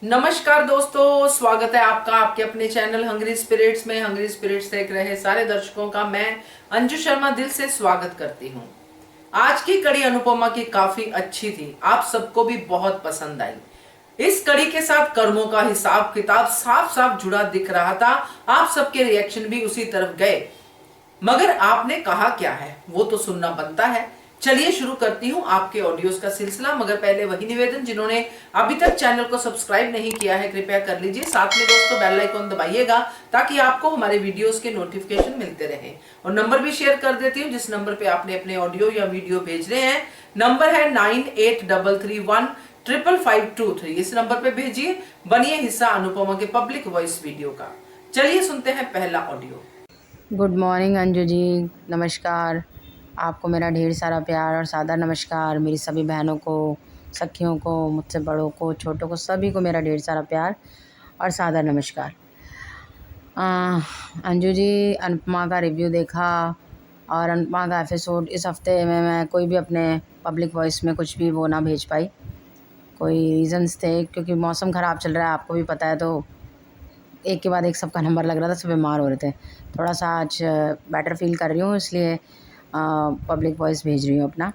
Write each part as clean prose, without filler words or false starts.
नमस्कार दोस्तों, स्वागत है आपका आपके अपने चैनल हंग्री स्पिरिट्स में। हंग्री स्पिरिट्स देख रहे सारे दर्शकों का मैं अंजू शर्मा दिल से स्वागत करती हूँ। आज की कड़ी अनुपमा की काफी अच्छी थी, आप सबको भी बहुत पसंद आई। इस कड़ी के साथ कर्मों का हिसाब किताब साफ साफ जुड़ा दिख रहा था। आप सबके रिएक्शन भी उसी तरफ गए, मगर आपने कहा क्या है वो तो सुनना बनता है। चलिए शुरू करती हूँ आपके ऑडियोज का सिलसिला, मगर पहले वही निवेदन, जिन्होंने अभी तक चैनल को सब्सक्राइब नहीं किया है कृपया कर लीजिए। साथ में दोस्तों बेल आइकन दबाइएगा ताकि आपको हमारे वीडियोस के नोटिफिकेशन मिलते रहे। और नंबर भी शेयर कर देती हूँ जिस नंबर पे आपने अपने ऑडियो या वीडियो भेज रहे हैं। नंबर है 9833155523। इस नंबर पे भेजिए, बनिए हिस्सा अनुपमा के पब्लिक वॉइस वीडियो का। चलिए सुनते हैं पहला audio. Good morning Anju ji, नमस्कार। आपको मेरा ढेर सारा प्यार और सादर नमस्कार। मेरी सभी बहनों को, सखियों को, मुझसे बड़ों को, छोटों को, सभी को मेरा ढेर सारा प्यार और सादर नमस्कार। अंजू जी, अनुपमा का रिव्यू देखा और अनुपमा का एपिसोड इस हफ्ते में मैं कोई भी अपने पब्लिक वॉइस में कुछ भी वो ना भेज पाई। कोई रीज़न्स थे, क्योंकि मौसम ख़राब चल रहा है, आपको भी पता है, तो एक के बाद एक सबका नंबर लग रहा था, सब बीमार हो रहे थे। थोड़ा सा आज बेटर फील कर रही हूँ, इसलिए पब्लिक वॉइस भेज रही हूँ अपना।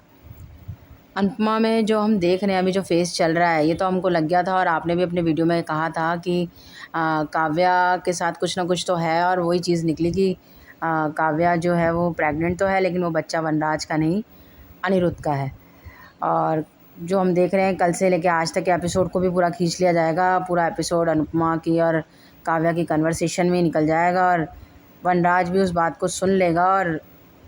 अनुपमा में जो हम देख रहे हैं अभी, जो फेस चल रहा है, ये तो हमको लग गया था और आपने भी अपने वीडियो में कहा था कि काव्या के साथ कुछ ना कुछ तो है, और वही चीज़ निकली कि काव्या जो है वो प्रेग्नेंट तो है, लेकिन वो बच्चा वनराज का नहीं, अनिरुद्ध का है। और जो हम देख रहे हैं, कल से लेके आज तक के एपिसोड को भी पूरा खींच लिया जाएगा। पूरा एपिसोड अनुपमा की और काव्या की कन्वर्सेशन में निकल जाएगा, और वनराज भी उस बात को सुन लेगा और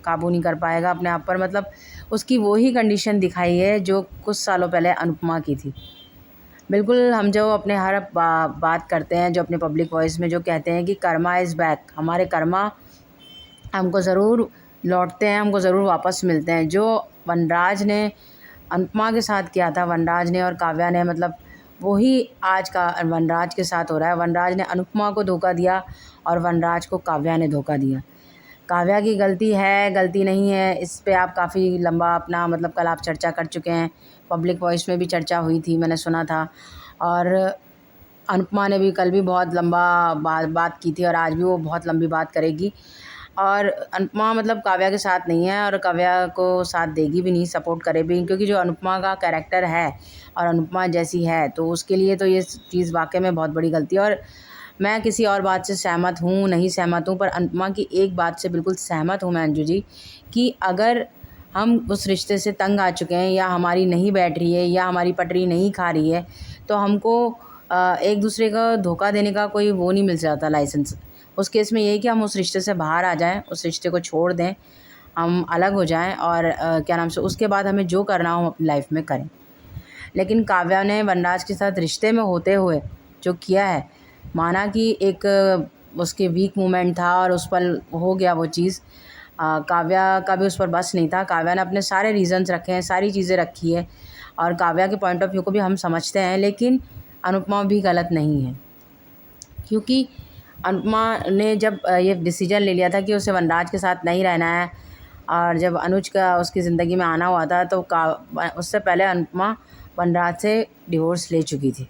काबू नहीं कर पाएगा अपने आप पर। मतलब उसकी वही कंडीशन दिखाई है जो कुछ सालों पहले अनुपमा की थी। बिल्कुल, हम जो अपने हर बात करते हैं, जो अपने पब्लिक वॉइस में जो कहते हैं कि कर्मा इज़ बैक, हमारे कर्मा हमको ज़रूर लौटते हैं, हमको ज़रूर वापस मिलते हैं। जो वनराज ने अनुपमा के साथ किया था, वनराज ने और काव्या ने, मतलब वही आज का वनराज के साथ हो रहा है। वनराज ने अनुपमा को धोखा दिया और वनराज को काव्या ने धोखा दिया। काव्या की गलती है, गलती नहीं है, इस पे आप काफ़ी लंबा अपना, मतलब कल आप चर्चा कर चुके हैं। पब्लिक वॉइस में भी चर्चा हुई थी, मैंने सुना था। और अनुपमा ने भी कल भी बहुत लंबा बात की थी, और आज भी वो बहुत लंबी बात करेगी। और अनुपमा मतलब काव्या के साथ नहीं है, और काव्या को साथ देगी भी नहीं, सपोर्ट करे भी नहीं, क्योंकि जो अनुपमा का कैरेक्टर है और अनुपमा जैसी है, तो उसके लिए तो ये चीज़ वाकई में बहुत बड़ी गलती है। और मैं किसी और बात से सहमत हूँ नहीं सहमत हूँ, पर अनुपमा की एक बात से बिल्कुल सहमत हूँ मैं अंजू जी, कि अगर हम उस रिश्ते से तंग आ चुके हैं, या हमारी नहीं बैठ रही है, या हमारी पटरी नहीं खा रही है, तो हमको एक दूसरे का धोखा देने का कोई वो नहीं मिल जाता, लाइसेंस। उस केस में ये है कि हम उस रिश्ते से बाहर आ जाएं, उस रिश्ते को छोड़ दें, हम अलग हो जाएं, और क्या नाम से, उसके बाद हमें जो करना हो हम अपनी लाइफ में करें। लेकिन काव्या ने वनराज के साथ रिश्ते में होते हुए जो किया है, माना कि एक उसके वीक मोमेंट था और उस पर हो गया वो चीज़। काव्या का भी उस पर बस नहीं था। काव्या ने अपने सारे रीज़न्स रखे हैं, सारी चीज़ें रखी है, और काव्या के पॉइंट ऑफ व्यू को भी हम समझते हैं, लेकिन अनुपमा भी गलत नहीं है। क्योंकि अनुपमा ने जब ये डिसीजन ले लिया था कि उसे वनराज के साथ नहीं रहना है, और जब अनुज का उसकी ज़िंदगी में आना हुआ था, तो उससे पहले अनुपमा वनराज से डिवोर्स ले चुकी थी,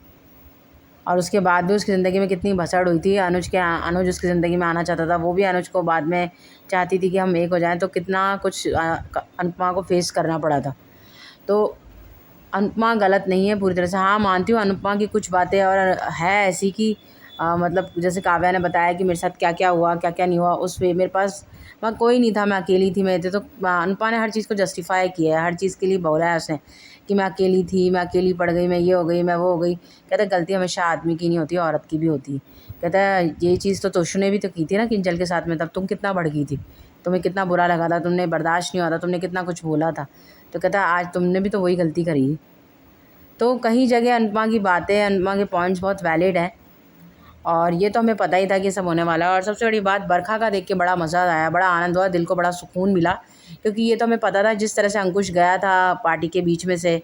और उसके बाद भी उसकी ज़िंदगी में कितनी भसड़ हुई थी। अनुज उसकी ज़िंदगी में आना चाहता था, वो भी अनुज को बाद में चाहती थी कि हम एक हो जाएं, तो कितना कुछ अनुपमा को फेस करना पड़ा था। तो अनुपमा गलत नहीं है पूरी तरह से। हाँ, मानती हूँ अनुपमा की कुछ बातें और है ऐसी कि मतलब जैसे काव्या ने बताया कि मेरे साथ क्या क्या हुआ, क्या क्या नहीं हुआ, उस पे मेरे पास वहाँ कोई नहीं था, मैं अकेली थी, मैं थे। तो अनुपमा ने हर चीज़ को जस्टिफाई किया है, हर चीज़ के लिए बोला है उसने कि मैं अकेली थी, मैं अकेली पड़ गई, मैं ये हो गई, मैं वो हो गई। कहता है गलती हमेशा आदमी की नहीं होती, औरत की भी होती है। कहता है ये चीज़ तो तोशु ने भी तो की थी ना किंजल के साथ में, तब तुम कितना बढ़ गई थी, तुम्हें कितना बुरा लगा था, तुमने बर्दाश्त नहीं हुआ था, तुमने कितना कुछ बोला था। तो कहता है आज तुमने भी तो वही गलती करी है। तो कहीं जगह अनुपमा की बातें, अनुपमा के पॉइंट्स बहुत वैलिड हैं, और ये तो हमें पता ही था कि सब होने वाला है। और सबसे बड़ी बात, बरखा का देख के बड़ा मज़ा आया, बड़ा आनंद हुआ, दिल को बड़ा सुकून मिला, क्योंकि ये तो हमें पता था। जिस तरह से अंकुश गया था पार्टी के बीच में से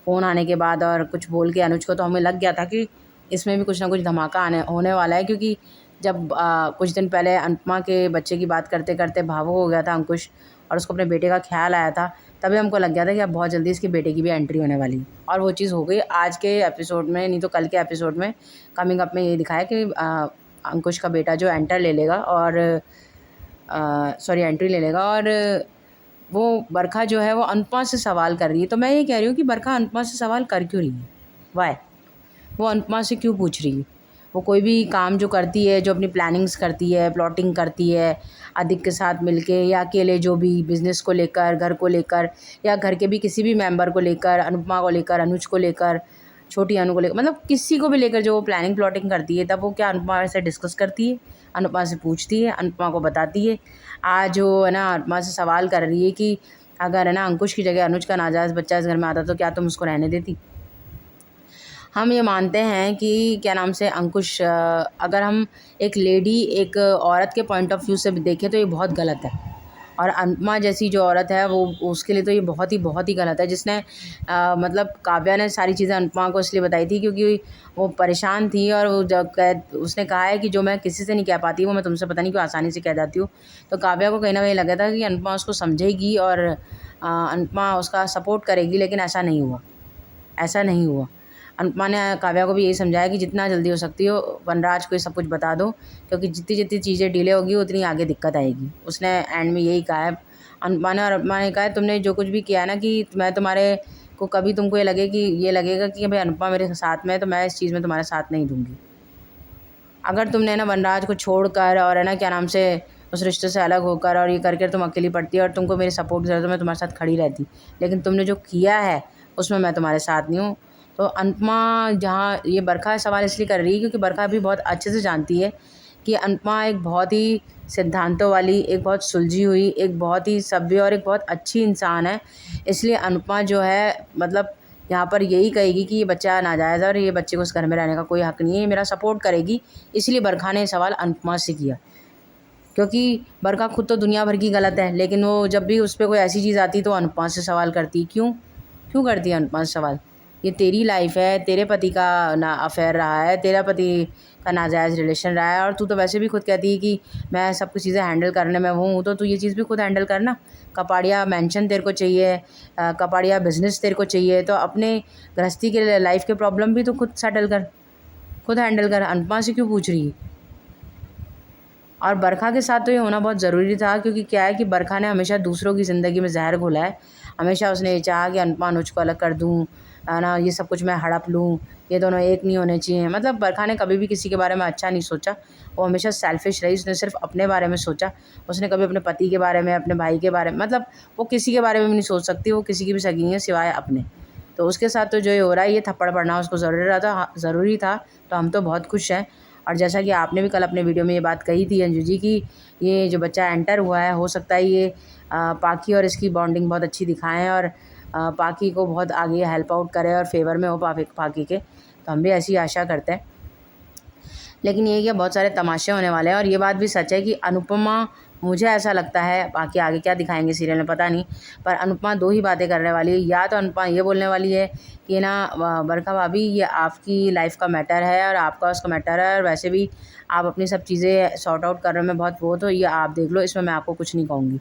फ़ोन आने के बाद और कुछ बोल के अनुज को, तो हमें लग गया था कि इसमें भी कुछ ना कुछ धमाका होने वाला है। क्योंकि जब कुछ दिन पहले अनुपमा के बच्चे की बात करते करते भावुक हो गया था अंकुश, और उसको अपने बेटे का ख्याल आया था, तभी हमको लग गया था कि अब बहुत जल्दी इसके बेटे की भी एंट्री होने वाली है। और वो चीज़ हो गई आज के एपिसोड में, नहीं तो कल के एपिसोड में कमिंग अप में ये दिखाया कि अंकुश का बेटा जो एंट्री ले लेगा और वो बरखा जो है वो अनुपमा से सवाल कर रही है। तो मैं ये कह रही हूँ कि बरखा अनुपमा से सवाल कर क्यों रही है, वाई, वो अनुपमा से क्यों पूछ रही है? वो कोई भी काम जो करती है, जो अपनी प्लानिंग्स करती है, प्लॉटिंग करती है अधिक के साथ मिलके या अकेले, जो भी बिज़नेस को लेकर, घर को लेकर या घर के भी किसी भी मेंबर को लेकर, अनुपमा को लेकर, अनुज को लेकर, छोटी अनु को लेकर, मतलब किसी को भी लेकर जो वो प्लानिंग प्लॉटिंग करती है, तब वो क्या अनुपमा से डिस्कस करती है, अनुपमा से पूछती है, अनुपमा को बताती है। आज वो है ना अनुपमा से सवाल कर रही है कि अगर है ना अंकुश की जगह अनुज का नाजायज़ बच्चा इस घर में आता तो क्या तुम उसको रहने देती? हम ये मानते हैं कि क्या नाम से अंकुश, अगर हम एक लेडी, एक औरत के पॉइंट ऑफ व्यू से देखें तो ये बहुत गलत है। और अनुपमा जैसी जो औरत है वो, उसके लिए तो ये बहुत ही गलत है। जिसने मतलब काव्या ने सारी चीज़ें अनुपमा को इसलिए बताई थी क्योंकि वो परेशान थी, और वो जब उसने कहा है कि जो मैं किसी से नहीं कह पाती वो मैं तुमसे पता नहीं क्यों आसानी से कह जाती हूँ। तो काव्या को कहीं ना कहीं लगा था कि अनुपमा उसको समझेगी और अनुपमा उसका सपोर्ट करेगी, लेकिन ऐसा नहीं हुआ। अनुपमा ने काव्या को भी यही समझाया कि जितना जल्दी हो सकती हो वनराज को ये सब कुछ बता दो, क्योंकि जितनी जितनी चीज़ें डिले होगी उतनी आगे दिक्कत आएगी। उसने एंड में यही कहा है अनुपमा ने। और अनुपमा ने कहा है तुमने जो कुछ भी किया है ना, कि मैं तुम्हारे को कभी तुमको ये लगेगा कि भाई अनुपमा मेरे साथ में है, तो मैं इस चीज़ में तुम्हारा साथ नहीं दूँगी। अगर तुमने ना वनराज को छोड़कर और है ना क्या नाम से उस रिश्ते से अलग होकर और ये करके तुम अकेली पड़ती और तुमको मेरी सपोर्ट की ज़रूरत है, तो मैं तुम्हारे साथ खड़ी रहती, लेकिन तुमने जो किया है उसमें मैं तुम्हारे साथ नहीं हूँ। तो अनुपमा, जहाँ ये बरखा सवाल इसलिए कर रही है क्योंकि बरखा भी बहुत अच्छे से जानती है कि अनुपमा एक बहुत ही सिद्धांतों वाली, एक बहुत सुलझी हुई, एक बहुत ही सभ्य और एक बहुत अच्छी इंसान है। इसलिए अनुपमा जो है मतलब यहाँ पर यही कहेगी कि ये बच्चा नाजायज़ है और ये बच्चे को उस घर में रहने का कोई हक़ नहीं है, ये मेरा सपोर्ट करेगी। इसलिए बरखा ने ये सवाल अनुपमा से किया, क्योंकि बरखा खुद तो दुनिया भर की गलत है, लेकिन वो जब भी उस पर कोई ऐसी चीज़ आती तो अनुपमा से सवाल करती। क्यों करती है अनुपमा से सवाल? ये तेरी लाइफ़ है, तेरे पति का ना अफेयर रहा है, तेरा पति का नाजायज़ रिलेशन रहा है, और तू तो वैसे भी खुद कहती है कि मैं सब कुछ चीज़ें हैंडल करने में हूँ, तो तू ये चीज़ भी खुद हैंडल करना। कपाड़िया मेंशन तेरे को चाहिए, कपाड़िया बिज़नेस तेरे को चाहिए, तो अपने गृहस्थी के लाइफ के प्रॉब्लम भी तो खुद सेटल कर, खुद हैंडल कर। अनुपमा से क्यों पूछ रही है? और बरखा के साथ तो ये होना बहुत ज़रूरी था, क्योंकि क्या है कि बरखा ने हमेशा दूसरों की ज़िंदगी में जहर घोला है। हमेशा उसने ये चाहा कि अनुपमा अनुज को अलग कर दूँ, है ना, ये सब कुछ मैं हड़प लूँ, ये दोनों एक नहीं होने चाहिए। मतलब बरखा ने कभी भी किसी के बारे में अच्छा नहीं सोचा, वो हमेशा सेल्फिश रही। उसने सिर्फ अपने बारे में सोचा, उसने कभी अपने पति के बारे में, अपने भाई के बारे में, मतलब वो किसी के बारे में भी नहीं सोच सकती, वो किसी की भी सगी नहीं है सिवाय अपने। तो उसके साथ तो जो ये हो रहा है, ये थप्पड़ पड़ना उसको ज़रूरी था, तो हम तो बहुत खुश हैं। और जैसा कि आपने भी कल अपने वीडियो में ये बात कही थी अंजू जी, कि ये जो बच्चा एंटर हुआ है, हो सकता है ये पाखी और इसकी बॉन्डिंग बहुत अच्छी दिखाएं और पाखी को बहुत आगे हेल्प आउट करे और फेवर में हो पाखी के। तो हम भी ऐसी आशा करते हैं। लेकिन ये क्या बहुत सारे तमाशे होने वाले हैं। और ये बात भी सच है कि अनुपमा, मुझे ऐसा लगता है, बाकी आगे क्या दिखाएंगे सीरियल में पता नहीं, पर अनुपमा दो ही बातें करने वाली है। या तो अनुपमा ये बोलने वाली है कि ना बरखा भाभी, ये आपकी लाइफ का मैटर है और आपका उसका मैटर है, और वैसे भी आप अपनी सब चीज़ें सॉर्ट आउट करने में बहुत वो, तो ये आप देख लो, इसमें मैं आपको कुछ नहीं कहूँगी,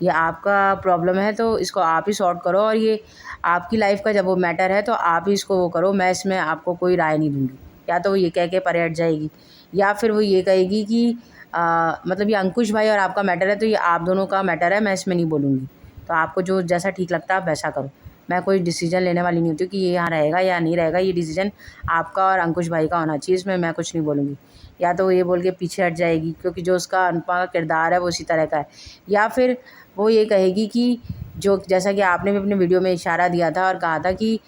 ये आपका प्रॉब्लम है तो इसको आप ही सॉर्ट करो, और ये आपकी लाइफ का जब वो मैटर है तो आप ही इसको वो करो, मैं इसमें आपको कोई राय नहीं दूँगी। या तो वो ये कह के परे हट जाएगी, या फिर वो ये कहेगी कि मतलब ये अंकुश भाई और आपका मैटर है तो ये आप दोनों का मैटर है, मैं इसमें नहीं बोलूँगी, तो आपको जो जैसा ठीक लगता है आप वैसा करो। मैं कोई डिसीजन लेने वाली नहीं होती कि ये यहाँ रहेगा या नहीं रहेगा, ये डिसीजन आपका और अंकुश भाई का होना चाहिए, इसमें मैं कुछ नहीं बोलूँगी। या तो वो ये बोल के पीछे हट जाएगी क्योंकि जो उसका अनुपमा का किरदार है वो उसी तरह का है, या फिर वो ये कहेगी कि जो, जैसा कि आपने भी अपने वीडियो में इशारा दिया था और कहा था कि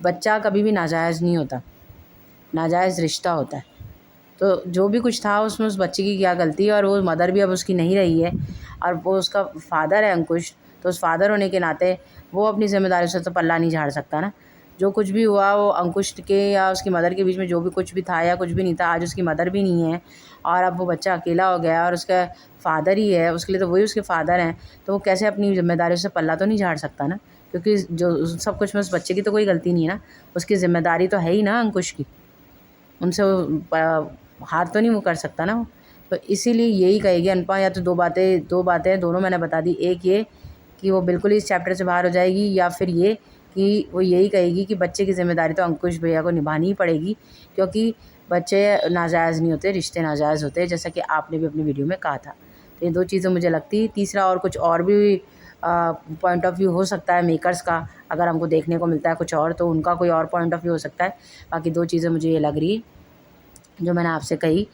बच्चा कभी भी नाजायज़ नहीं होता, नाजायज़ रिश्ता होता है। तो जो भी कुछ था उसमें उस बच्चे की क्या गलती है, और वो मदर भी अब उसकी नहीं रही है और वो उसका फादर है अंकुश, तो उस फादर होने के नाते वो अपनी ज़िम्मेदारी से तो पल्ला नहीं झाड़ सकता ना। जो कुछ भी हुआ वो अंकुश के या उसकी मदर के बीच में जो भी कुछ भी था या कुछ भी नहीं था, आज उसकी मदर भी नहीं है और अब वो बच्चा अकेला हो गया और उसका फादर ही है, उसके लिए तो वही उसके फादर हैं, तो वो कैसे अपनी ज़िम्मेदारी से पल्ला तो नहीं झाड़ सकता ना, क्योंकि जो सब कुछ में उस बच्चे की तो कोई गलती नहीं है ना, उसकी ज़िम्मेदारी तो है ही ना अंकुश की, उनसे वो हाथ तो नहीं वो कर सकता ना वो। तो इसीलिए यही कहेगी अनुपमा, या तो दो बातें दोनों मैंने बता दी। एक ये कि वो बिल्कुल ही इस चैप्टर से बाहर हो जाएगी, या फिर ये कि वो यही कहेगी कि बच्चे की ज़िम्मेदारी तो अंकुश भैया को निभानी ही पड़ेगी, क्योंकि बच्चे नाजायज़ नहीं होते, रिश्ते नाजायज़ होते हैं, जैसा कि आपने भी अपनी वीडियो में कहा था। तो ये 2 चीज़ें मुझे लगती। तीसरा और कुछ और भी पॉइंट ऑफ व्यू हो सकता है मेकर्स का, अगर हमको देखने को मिलता है कुछ और, तो उनका कोई और पॉइंट ऑफ व्यू हो सकता है। बाकी 2 चीज़ें मुझे ये लग रही जो मैंने आपसे कही,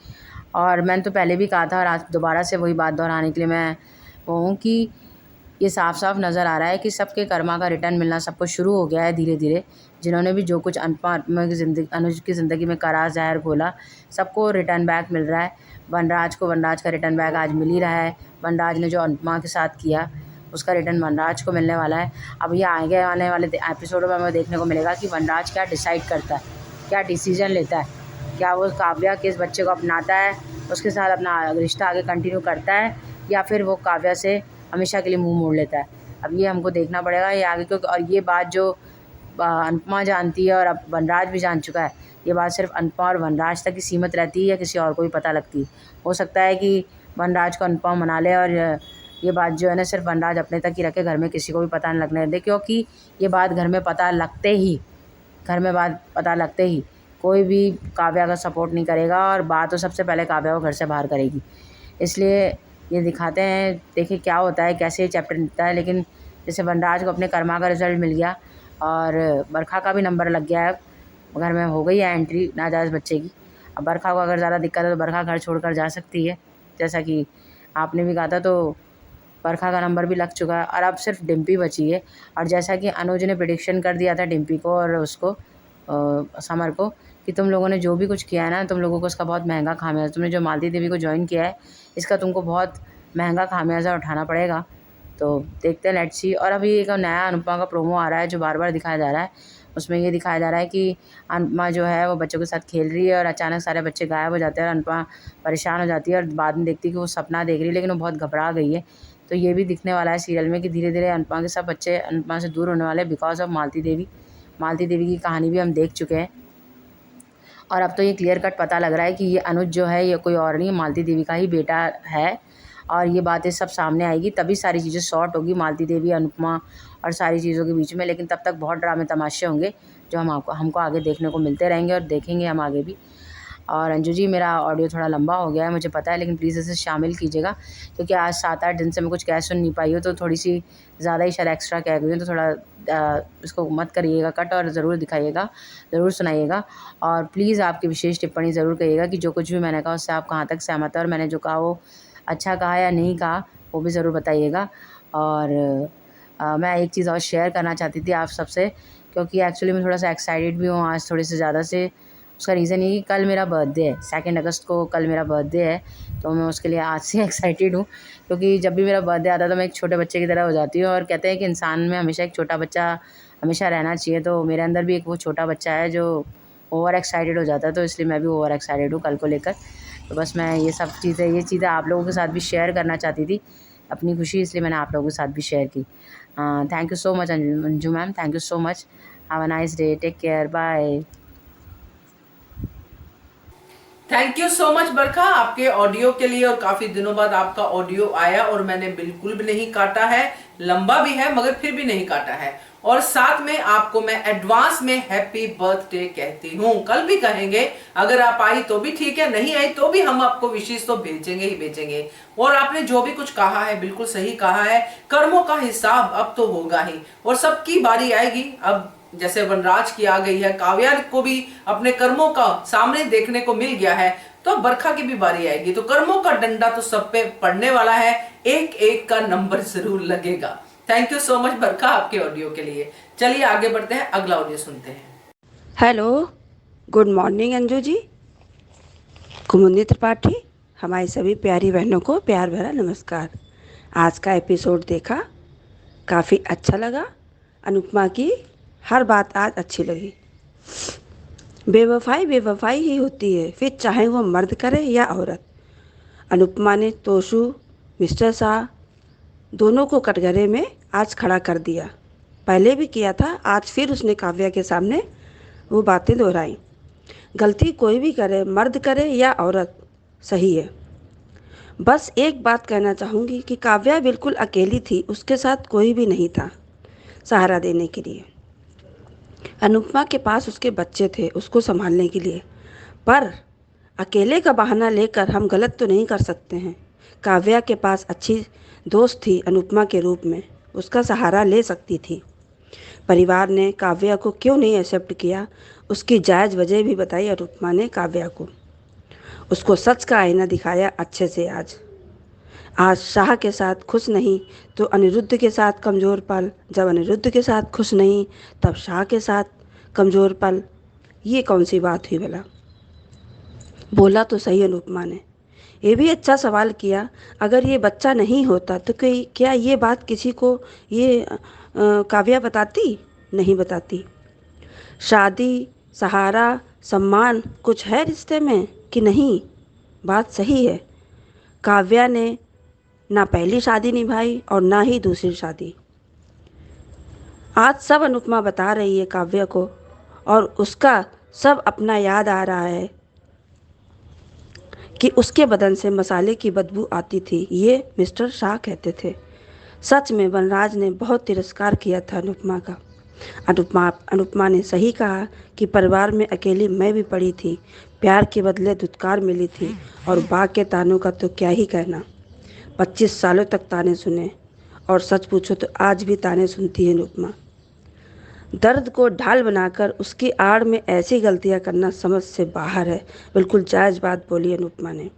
और मैंने तो पहले भी कहा था और आज दोबारा से वही बात दोहराने के लिए मैं वो हूँ कि ये साफ-साफ नज़र आ रहा है कि सबके कर्मा का रिटर्न मिलना सबको शुरू हो गया है धीरे-धीरे। जिन्होंने भी जो कुछ अनुपमा की ज़िंदगी, अनुज की ज़िंदगी में करा, ज़हर घोला, सबको रिटर्न बैक मिल रहा है। वनराज को वनराज का रिटर्न बैक आज मिल ही रहा है। वनराज ने जो अनुपमा के साथ किया, उसका रिटर्न वनराज को मिलने वाला है। अब ये आगे आने वाले एपिसोडों में हमें देखने को मिलेगा कि वनराज क्या डिसाइड करता है, क्या डिसीज़न लेता है। क्या वो काव्या के इस बच्चे को अपनाता है, उसके साथ अपना रिश्ता आगे कंटिन्यू करता है, या फिर वो काव्या से हमेशा के लिए मुंह मोड़ लेता है। अब ये हमको देखना पड़ेगा ये आगे, क्योंकि और ये बात जो अनुपमा जानती है और अब वनराज भी जान चुका है, ये बात सिर्फ अनुपमा और वनराज तक ही सीमित रहती है या किसी और को भी पता लगती है। हो सकता है कि वनराज को अनुपमा मना ले और ये बात जो है ना सिर्फ वनराज अपने तक ही रखे, घर में किसी को भी पता नहीं लगने दे, क्योंकि ये बात घर में पता लगते ही कोई भी काव्या का सपोर्ट नहीं करेगा, और बात तो सबसे पहले काव्या को घर से बाहर करेगी। इसलिए ये दिखाते हैं, देखिए क्या होता है, कैसे ये चैप्टर निकलता है। लेकिन जैसे वनराज को अपने कर्मा का रिज़ल्ट मिल गया और बरखा का भी नंबर लग गया है, घर में हो गई है एंट्री नाजायज़ बच्चे की। अब बरखा को अगर ज़्यादा दिक्कत है तो बरखा घर छोड़कर जा सकती है, जैसा कि आपने भी कहा था। तो बरखा का नंबर भी लग चुका है और अब सिर्फ डिम्पी बची है। और जैसा कि अनुज ने प्रेडिक्शन कर दिया था डिम्पी को और उसको समर को कि तुम लोगों ने जो भी कुछ किया है ना, तुम लोगों को उसका बहुत महंगा खामियाजा, तुमने जो मालती देवी को ज्वाइन किया है इसका तुमको बहुत महंगा खामियाजा उठाना पड़ेगा। तो देखते हैं, लेट्स सी। और अभी एक नया अनुपमा का प्रोमो आ रहा है जो बार बार दिखाया जा रहा है। उसमें ये दिखाया जा रहा है कि अनुपमा जो है वो बच्चों के साथ खेल रही है और अचानक सारे बच्चे गायब हो जाते हैं और अनुपमा परेशान हो जाती है और बाद में देखती है कि वो सपना देख रही है, लेकिन वो बहुत घबरा गई है। तो ये भी दिखने वाला है सीरियल में कि धीरे धीरे अनुपमा के सब बच्चे अनुपमा से दूर होने वाले बिकॉज ऑफ मालती देवी की कहानी भी हम देख चुके हैं। और अब तो ये क्लियर कट पता लग रहा है कि ये अनुज जो है ये कोई और नहीं, मालती देवी का ही बेटा है। और ये बातें सब सामने आएगी तभी सारी चीज़ें सॉर्ट होगी मालती देवी, अनुपमा और सारी चीज़ों के बीच में। लेकिन तब तक बहुत ड्रामे तमाशे होंगे जो हमको आगे देखने को मिलते रहेंगे और देखेंगे हम आगे भी। और अंजू जी, मेरा ऑडियो थोड़ा लंबा हो गया है मुझे पता है, लेकिन प्लीज़ इसे शामिल कीजिएगा, क्योंकि आज 7-8 दिन से मैं कुछ कह सुन नहीं पाई हूँ, तो थोड़ी सी ज़्यादा ही शायद एक्स्ट्रा कह गई हूँ। तो थोड़ा इसको मत करिएगा कट और ज़रूर दिखाइएगा, ज़रूर सुनाइएगा। और प्लीज़ आपकी विशेष टिप्पणी ज़रूर करिएगा कि जो कुछ भी मैंने कहा उससे आप कहाँ तक सहमत है और मैंने जो कहा वो अच्छा कहा या नहीं कहा, वो भी ज़रूर बताइएगा। और मैं एक चीज़ और शेयर करना चाहती थी आप सबसे, क्योंकि एक्चुअली मैं थोड़ा सा एक्साइटेड भी हूँ आज थोड़े से ज़्यादा से। उसका रीज़न ये कि कल मेरा बर्थडे है, 2 अगस्त को कल मेरा बर्थडे है। तो मैं उसके लिए आज से एक्साइटेड हूँ, क्योंकि जब भी मेरा बर्थडे आता है तो मैं एक छोटे बच्चे की तरह हो जाती हूँ। और कहते हैं कि इंसान में हमेशा एक छोटा बच्चा हमेशा रहना चाहिए, तो मेरे अंदर भी एक वो छोटा बच्चा है जो ओवर एक्साइटेड हो जाता है। तो इसलिए मैं भी ओवर एक्साइटेड हूँ कल को लेकर। तो बस मैं ये चीज़ें आप लोगों के साथ भी शेयर करना चाहती थी, अपनी खुशी, इसलिए मैंने आप लोगों के साथ भी शेयर की। Thank you so much Anju ma'am, thank you so much. Have a nice day, take care, bye. Thank you so much Barkha आपके ऑडियो के लिए। और काफी दिनों बाद आपका ऑडियो आया और मैंने बिल्कुल भी नहीं काटा है, लंबा भी है मगर फिर भी नहीं काटा है। और साथ में आपको मैं एडवांस में हैप्पी बर्थडे कहती हूँ। कल भी कहेंगे, अगर आप आई तो भी ठीक है, नहीं आई तो भी हम आपको विशेष तो भेजेंगे ही भेजेंगे। और आपने जो भी कुछ कहा है बिल्कुल सही कहा है, कर्मों का हिसाब अब तो होगा ही और सबकी बारी आएगी। अब जैसे वनराज की आ गई है, काव्या को भी अपने कर्मों का सामने देखने को मिल गया है, तो बरखा की भी बारी आएगी। तो कर्मों का डंडा तो सब पे पड़ने वाला है, एक एक का नंबर जरूर लगेगा। Thank you so much Barkha आपके ऑडियो के लिए। चलिए आगे बढ़ते हैं, अगला ऑडियो सुनते हैं। Hello, good morning Anju ji, कुमुदी Tripathi, हमारी सभी प्यारी बहनों को प्यार भरा नमस्कार। आज का एपिसोड देखा, काफ़ी अच्छा लगा। अनुपमा की हर बात आज अच्छी लगी। बेवफाई ही होती है, फिर चाहे वो मर्द करे या औरत। अनुपमा ने तोशु, मिस्टर शाह दोनों को कटघरे में आज खड़ा कर दिया। पहले भी किया था, आज फिर उसने काव्या के सामने वो बातें दोहराई। गलती कोई भी करे, मर्द करे या औरत, सही है। बस एक बात कहना चाहूँगी कि काव्या बिल्कुल अकेली थी, उसके साथ कोई भी नहीं था सहारा देने के लिए। अनुपमा के पास उसके बच्चे थे उसको संभालने के लिए, पर अकेले का बहाना लेकर हम गलत तो नहीं कर सकते हैं। काव्या के पास अच्छी दोस्त थी अनुपमा के रूप में, उसका सहारा ले सकती थी। परिवार ने काव्या को क्यों नहीं एक्सेप्ट किया, उसकी जायज़ वजह भी बताई अनुपमा ने काव्या को। उसको सच का आईना दिखाया अच्छे से। आज शाह के साथ खुश नहीं तो अनिरुद्ध के साथ कमज़ोर पल, जब अनिरुद्ध के साथ खुश नहीं तब शाह के साथ कमज़ोर पल। ये कौन सी बात हुई भला? बोला तो सही अनुपमा ने। ये भी अच्छा सवाल किया, अगर ये बच्चा नहीं होता तो क्या ये बात किसी को ये काव्या बताती? नहीं बताती। शादी, सहारा, सम्मान कुछ है रिश्ते में कि नहीं? बात सही है। काव्या ने ना पहली शादी निभाई और ना ही दूसरी शादी। आज सब अनुपमा बता रही है काव्या को, और उसका सब अपना याद आ रहा है कि उसके बदन से मसाले की बदबू आती थी, ये मिस्टर शाह कहते थे। सच में वनराज ने बहुत तिरस्कार किया था अनुपमा का। अनुपमा ने सही कहा कि परिवार में अकेली मैं भी पड़ी थी, प्यार के बदले धुतकार मिली थी, और बाग के तानों का तो क्या ही कहना। 25 सालों तक ताने सुने, और सच पूछो तो आज भी ताने सुनती है अनुपमा। दर्द को ढाल बनाकर उसकी आड़ में ऐसी गलतियां करना समझ से बाहर है। बिल्कुल जायज़ बात बोली अनुपमा ने।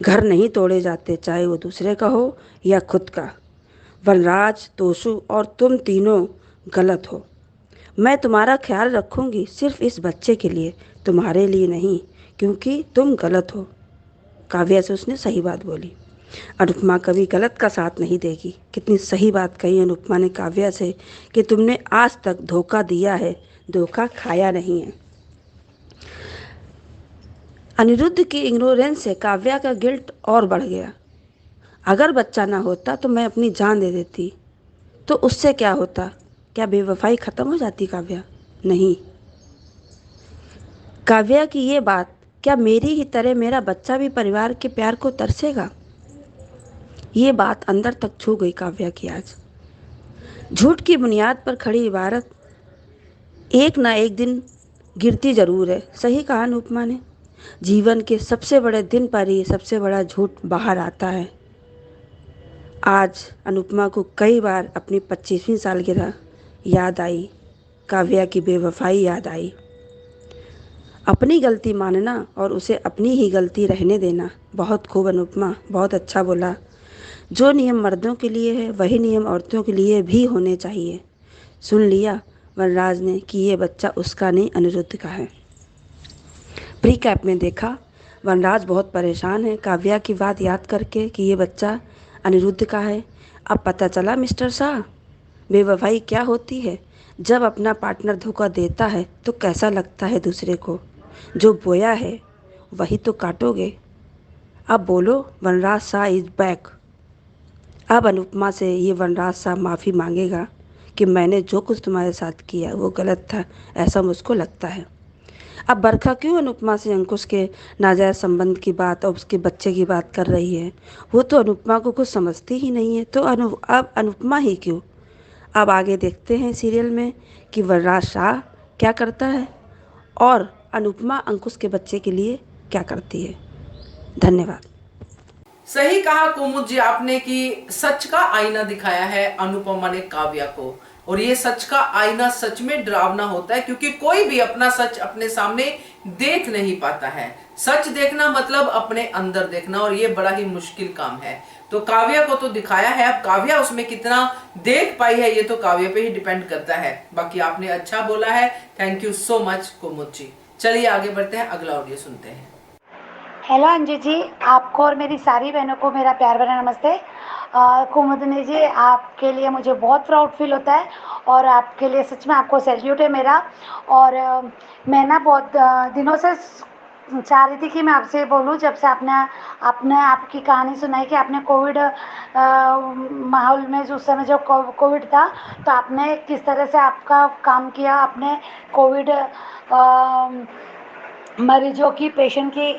घर नहीं तोड़े जाते, चाहे वो दूसरे का हो या खुद का। वनराज, तोशु और तुम तीनों गलत हो। मैं तुम्हारा ख्याल रखूंगी सिर्फ इस बच्चे के लिए, तुम्हारे लिए नहीं, क्योंकि तुम गलत हो। काव्या से उसने सही बात बोली। अनुपमा कभी गलत का साथ नहीं देगी। कितनी सही बात कही अनुपमा ने काव्या से कि तुमने आज तक धोखा दिया है, धोखा खाया नहीं है। अनिरुद्ध की इग्नोरेंस से काव्या का गिल्ट और बढ़ गया। अगर बच्चा ना होता तो मैं अपनी जान दे देती, तो उससे क्या होता? क्या बेवफाई ख़त्म हो जाती काव्या? नहीं। काव्या की ये बात, क्या मेरी ही तरह मेरा बच्चा भी परिवार के प्यार को तरसेगा? ये बात अंदर तक छू गई काव्या की आज। झूठ की बुनियाद पर खड़ी इबारत एक ना एक दिन गिरती जरूर है। सही कहा अनुपमा ने। जीवन के सबसे बड़े दिन पर ही सबसे बड़ा झूठ बाहर आता है। आज अनुपमा को कई बार अपनी 25वीं सालगिरह याद आई, काव्या की बेवफाई याद आई। अपनी गलती मानना और उसे अपनी ही गलती रहने देना। बहुत खूब अनुपमा, बहुत अच्छा बोला। जो नियम मर्दों के लिए है वही नियम औरतों के लिए भी होने चाहिए। सुन लिया वनराज ने कि ये बच्चा उसका नहीं अनिरुद्ध का है। प्री कैप में देखा वनराज बहुत परेशान है काव्या की बात याद करके कि ये बच्चा अनिरुद्ध का है। अब पता चला मिस्टर शाह, बेवफाई क्या होती है। जब अपना पार्टनर धोखा देता है तो कैसा लगता है दूसरे को। जो बोया है वही तो काटोगे। अब बोलो वनराज शाह इज बैक। अब अनुपमा से ये वनराज साहब माफ़ी मांगेगा कि मैंने जो कुछ तुम्हारे साथ किया वो गलत था, ऐसा मुझको लगता है। अब बरखा क्यों अनुपमा से अंकुश के नाजायज़ संबंध की बात और उसके बच्चे की बात कर रही है? वो तो अनुपमा को कुछ समझती ही नहीं है, तो अब अनुपमा ही क्यों? अब आगे देखते हैं सीरियल में कि वनराज शाह क्या करता है और अनुपमा अंकुश के बच्चे के लिए क्या करती है। धन्यवाद। सही कहा कुमुद जी आपने कि सच का आईना दिखाया है अनुपमा ने काव्या को, और ये सच का आईना सच में डरावना होता है, क्योंकि कोई भी अपना सच अपने सामने देख नहीं पाता है। सच देखना मतलब अपने अंदर देखना, और ये बड़ा ही मुश्किल काम है। तो काव्या को तो दिखाया है, अब काव्या उसमें कितना देख पाई है ये तो काव्या पे ही डिपेंड करता है। बाकी आपने अच्छा बोला है, थैंक यू सो मच कुमुद जी। चलिए आगे बढ़ते हैं, अगला ऑडियो सुनते हैं। हेलो अंजू जी, आपको और मेरी सारी बहनों को मेरा प्यार भरा नमस्ते। कुमुदनी जी, आपके लिए मुझे बहुत प्राउड फील होता है, और आपके लिए सच में आपको सैल्यूट है मेरा। और मैं ना बहुत दिनों से चाह रही थी कि मैं आपसे बोलूं, जब से आपने आपने आपकी कहानी सुनाई कि आपने कोविड माहौल में जो उस समय जो कोविड था, तो आपने किस तरह से आपका काम किया। आपने कोविड मरीजों की, पेशेंट की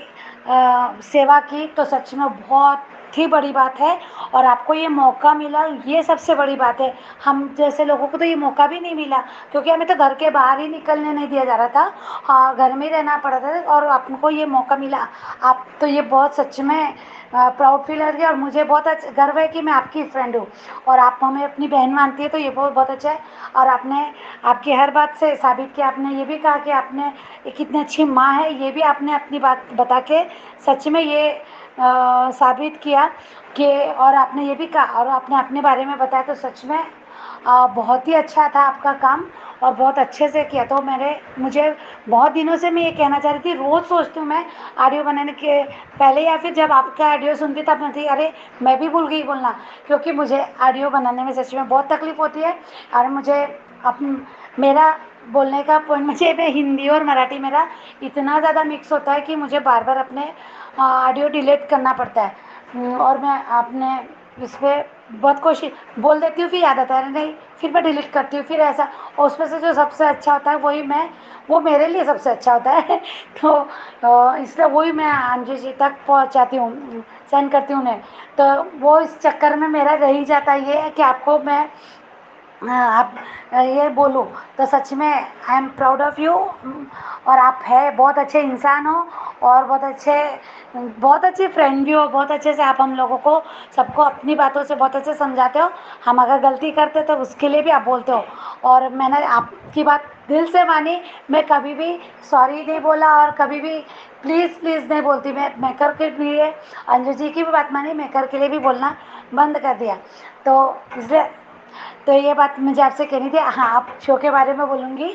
सेवा की तो सच में बहुत ही बड़ी बात है। और आपको ये मौका मिला, ये सबसे बड़ी बात है। हम जैसे लोगों को तो ये मौका भी नहीं मिला, क्योंकि हमें तो घर के बाहर ही निकलने नहीं दिया जा रहा था। हाँ, घर में ही रहना पड़ा था और आपको ये मौका मिला। आप तो ये बहुत सच में प्राउड फील हो रही है और मुझे बहुत अच्छा गर्व है कि मैं आपकी फ्रेंड हूँ और आप हमें अपनी बहन मानती है, तो ये बहुत बहुत अच्छा है। और आपने आपकी हर बात से साबित किया। आपने ये भी कहा कि आपने एक कितनी अच्छी माँ है, ये भी आपने अपनी बात बता के सच में ये साबित किया कि। और आपने ये भी कहा और आपने अपने बारे में बताया, तो सच में बहुत ही अच्छा था आपका काम और बहुत अच्छे से किया। तो मुझे बहुत दिनों से मैं ये कहना चाह रही थी, रोज़ सोचती हूँ मैं ऑडियो बनाने के पहले या फिर जब आपका ऑडियो सुनती तब मैं थी अरे मैं भी भूल गई बोलना, क्योंकि मुझे ऑडियो बनाने में सच में बहुत तकलीफ होती है। और मुझे मेरा बोलने का पॉइंट, मुझे मैं हिंदी और मराठी मेरा इतना ज़्यादा मिक्स होता है कि मुझे बार बार अपने ऑडियो डिलीट करना पड़ता है। और मैं अपने इस पर बहुत कोशिश बोल देती हूँ, फिर याद आता है नहीं, फिर मैं डिलीट करती हूँ, फिर ऐसा। और उसमें से जो सबसे अच्छा होता है वो मेरे लिए सबसे अच्छा होता है तो इसलिए वही मैं अंजू जी तक पहुँचाती हूँ, सेंड करती हूँ उन्हें। तो वो इस चक्कर में मेरा रह ही जाता ये है कि आपको मैं आप ये बोलो तो सच में I am proud of you. और आप है बहुत अच्छे इंसान हो और बहुत अच्छे फ्रेंड भी हो। बहुत अच्छे से आप हम लोगों को सबको अपनी बातों से बहुत अच्छे समझाते हो। हम अगर गलती करते तो उसके लिए भी आप बोलते हो और मैंने आपकी बात दिल से मानी। मैं कभी भी सॉरी नहीं बोला और कभी भी प्लीज़ प्लीज़ नहीं बोलती। मैं मेकर के लिए अंजू जी की भी बात मानी, मेकर के लिए भी बोलना बंद कर दिया। तो इसलिए तो ये बात मुझे आपसे कहनी थी। हाँ, आप शो के बारे में बोलूँगी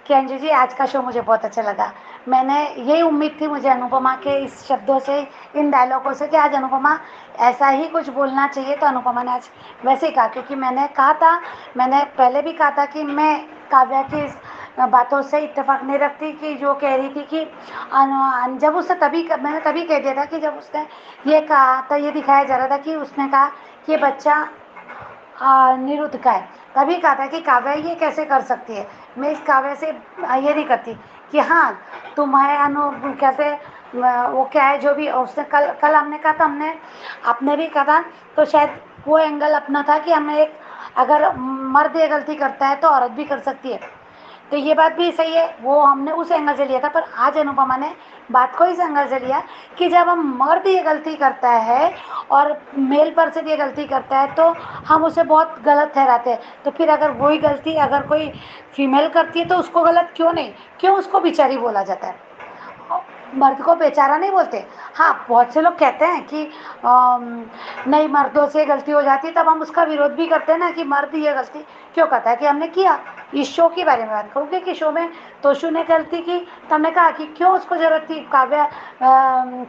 कि अंजू जी आज का शो मुझे बहुत अच्छा लगा। मैंने यही उम्मीद थी मुझे अनुपमा के इस शब्दों से, इन डायलॉगों से कि आज अनुपमा ऐसा ही कुछ बोलना चाहिए। तो अनुपमा ने आज वैसे ही कहा, क्योंकि मैंने पहले भी कहा था कि मैं काव्या की इस बातों से इत्तेफाक नहीं रखती कि जो कह रही थी कि जब उसने मैंने तभी कह दिया था कि जब उसने ये कहा था, ये दिखाया जा रहा था कि उसने कहा कि ये बच्चा निरुद्ध का है। तभी कहा था कि काव्या ये कैसे कर सकती है। मैं इस काव्या से ये नहीं करती कि हाँ तुम्हारे कैसे वो क्या है जो भी उसने कल कल हमने कहा था, आपने भी कहा था। तो शायद वो एंगल अपना था कि हमें एक अगर मर्द ये गलती करता है तो औरत भी कर सकती है। तो ये बात भी सही है, वो हमने उस एंगल से लिया था। पर आज अनुपमा ने बात को इस एंगल से लिया कि जब हम मर्द ये गलती करता है और मेल पर्सन ये गलती करता है तो हम उसे बहुत गलत ठहराते हैं। तो फिर अगर वही गलती अगर कोई फीमेल करती है तो उसको गलत क्यों नहीं, क्यों उसको बेचारी बोला जाता है। मर्द को बेचारा नहीं बोलते। हाँ, बहुत से लोग कहते हैं कि नहीं मर्दों से गलती हो जाती है, तब हम उसका विरोध भी करते हैं ना कि मर्द ये गलती क्यों करता है कि हमने किया। इस शो के बारे में बात करूँगी कि शो में तोशु ने गलती की तो हमने कहा कि क्यों उसको ज़रूरत थी। काव्या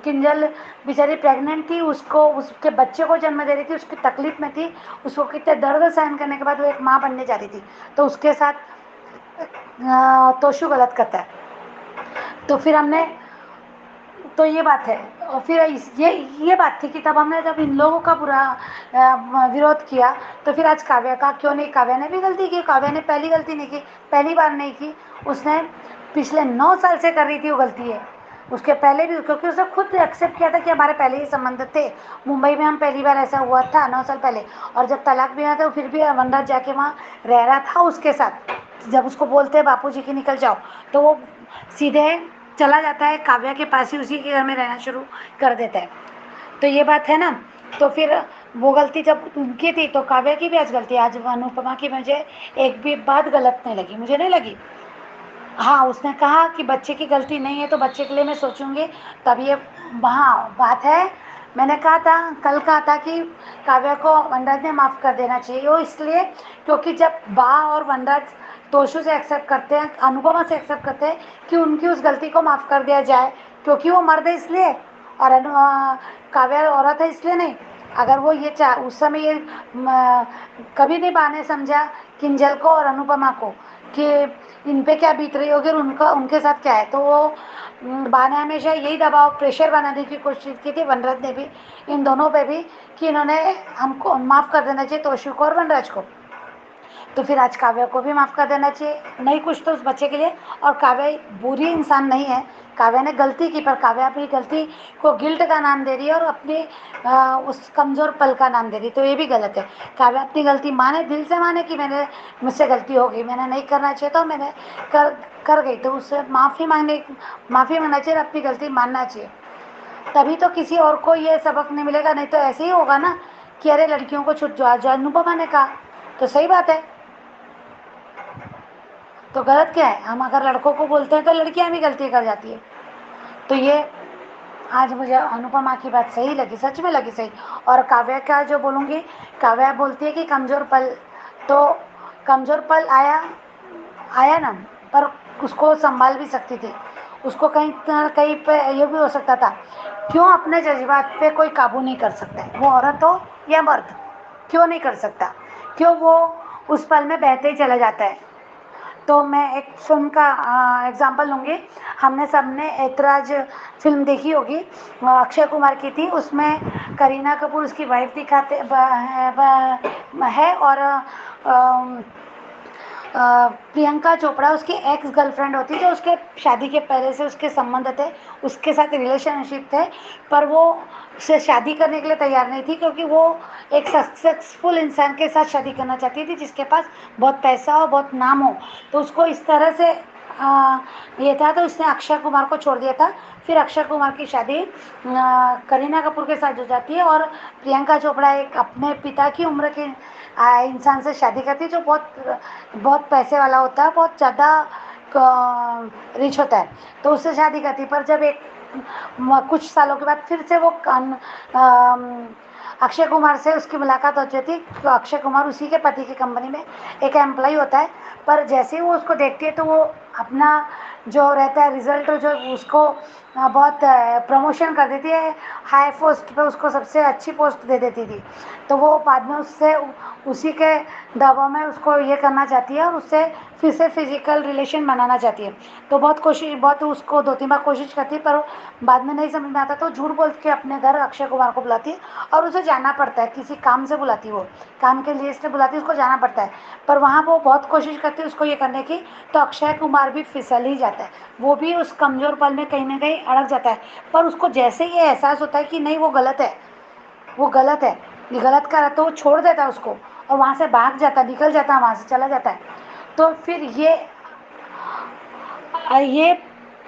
किंजल बेचारी प्रेग्नेंट थी, उसको उसके बच्चे को जन्म दे रही थी, उसकी तकलीफ में थी, उसको कितने दर्द सहन करने के बाद वो एक माँ बनने जा रही थी। तो उसके साथ तोशु गलत करता है। तो फिर हमने तो ये बात है। और फिर ये बात थी कि तब हमने जब इन लोगों का पूरा विरोध किया तो फिर आज काव्या का क्यों नहीं। काव्या ने भी गलती की, काव्या ने पहली गलती नहीं की, पहली बार नहीं की। उसने पिछले 9 साल से कर रही थी वो गलती है। उसके पहले भी, क्योंकि उसने खुद एक्सेप्ट किया था कि हमारे पहले ही संबंध थे। मुंबई में हम पहली बार ऐसा हुआ था 9 साल पहले। और जब तलाक भी आया था फिर भी वनराज जाके वहाँ रह रहा था उसके साथ। जब उसको बोलते हैं बापू जी की निकल जाओ तो वो सीधे चला जाता है काव्या के पास ही, उसी के घर में रहना शुरू कर देता है। तो ये बात है ना। तो फिर वो गलती जब उनकी थी तो काव्या की भी आज गलती है। आज अनुपमा की मुझे एक भी बात गलत नहीं लगी, मुझे नहीं लगी। हाँ, उसने कहा कि बच्चे की गलती नहीं है तो बच्चे के लिए मैं सोचूंगी। तब ये हाँ बात है। मैंने कहा था, कल कहा था कि काव्या को वनराज ने माफ़ कर देना चाहिए। वो इसलिए क्योंकि जब बा और वनराज तोशु से एक्सेप्ट करते हैं, अनुपमा से एक्सेप्ट करते हैं कि उनकी उस गलती को माफ़ कर दिया जाए, क्योंकि वो मर्द है इसलिए और काव्या औरत है इसलिए नहीं। अगर वो ये उस समय ये कभी नहीं बा ने समझा किंजल को और अनुपमा को कि इन पे क्या बीत रही होगी और उनके साथ क्या है, तो वो बा ने हमेशा यही दबाव प्रेशर बनाने की कोशिश की थी, वनराज ने भी, इन दोनों पे भी, कि इन्होंने हमको माफ़ कर देना चाहिए तोशु को और वनराज को। तो फिर आज काव्या को भी माफ़ कर देना चाहिए, नहीं कुछ तो उस बच्चे के लिए। और काव्या बुरी इंसान नहीं है, काव्या ने गलती की, पर काव्या अपनी गलती को गिल्ट का नाम दे रही है और अपनी उस कमज़ोर पल का नाम दे रही है, तो ये भी गलत है। काव्या अपनी गलती माने, दिल से माने कि मैंने मुझसे गलती हो गई, मैंने नहीं करना चाहिए तो मैंने कर गई, तो उससे माफ़ी मांगना चाहिए और अपनी गलती मानना चाहिए। तभी तो किसी और को ये सबक नहीं मिलेगा, नहीं तो ऐसे ही होगा ना कि अरे लड़कियों को छूट, जो अनुपमा ने कहा तो सही बात है, तो गलत क्या है? हम अगर लड़कों को बोलते हैं तो लड़कियां भी गलती कर जाती है। तो ये आज मुझे अनुपमा की बात सही लगी, सच में लगी सही। और काव्या का जो बोलूँगी, काव्या बोलती है कि कमज़ोर पल, तो कमज़ोर पल आया ना, पर उसको संभाल भी सकती थी, उसको कहीं न कहीं पे ये भी हो सकता था। क्यों अपने जज्बात पे कोई काबू नहीं कर सकता है, वो औरत हो या मर्द, क्यों नहीं कर सकता? क्यों वो उस पल में बहते ही चला जाता है? तो मैं एक फिल्म का एग्जांपल लूँगी। हमने सबने ऐतराज फिल्म देखी होगी, अक्षय कुमार की थी, उसमें करीना कपूर उसकी वाइफ दिखाते है और प्रियंका चोपड़ा उसकी एक्स गर्लफ्रेंड होती, जो उसके शादी के पहले से उसके संबंध थे, उसके साथ रिलेशनशिप थे, पर वो उससे शादी करने के लिए तैयार नहीं थी, क्योंकि वो एक सक्सेसफुल इंसान के साथ शादी करना चाहती थी जिसके पास बहुत पैसा हो, बहुत नाम हो। तो उसको इस तरह से ये था, तो उसने अक्षय कुमार को छोड़ दिया था। फिर अक्षय कुमार की शादी करीना कपूर के साथ हो जाती है और प्रियंका चोपड़ा एक अपने पिता की उम्र के इंसान से शादी करती है, जो बहुत बहुत पैसे वाला होता है, बहुत ज़्यादा रिच होता है, तो उससे शादी करती। पर जब कुछ सालों के बाद फिर से वो अक्षय कुमार से उसकी मुलाकात हो जाती, तो अक्षय कुमार उसी के पति की कंपनी में एक एम्प्लॉय होता है, पर जैसे ही वो उसको देखती है तो वो अपना जो रहता है रिजल्ट, जो उसको बहुत प्रमोशन कर देती है, हाई पोस्ट पे उसको सबसे अच्छी पोस्ट दे देती थी। तो वो बाद में उससे उसी के दबाव में उसको ये करना चाहती है और उससे फिर से फिजिकल रिलेशन बनाना चाहती है। तो बहुत उसको 2-3 बार कोशिश करती है, पर बाद में नहीं समझ में आता, तो झूठ बोल के अपने घर अक्षय कुमार को बुलाती है और उसे जाना पड़ता है, किसी काम से बुलाती है, वो काम के लिए इसलिए बुलाती है, उसको जाना पड़ता है। पर वहाँ वो बहुत कोशिश करती है उसको ये करने की, तो अक्षय कुमार भी फिसल ही जाता है, वो भी उस कमज़ोर पल में कहीं ना कहीं अड़क जाता है। पर उसको जैसे ये एहसास होता है कि नहीं वो गलत है, वो गलत है, ये गलत कर रहा है, तो वो छोड़ देता है उसको और वहाँ से भाग जाता है, निकल जाता है, वहाँ से चला जाता है। तो फिर ये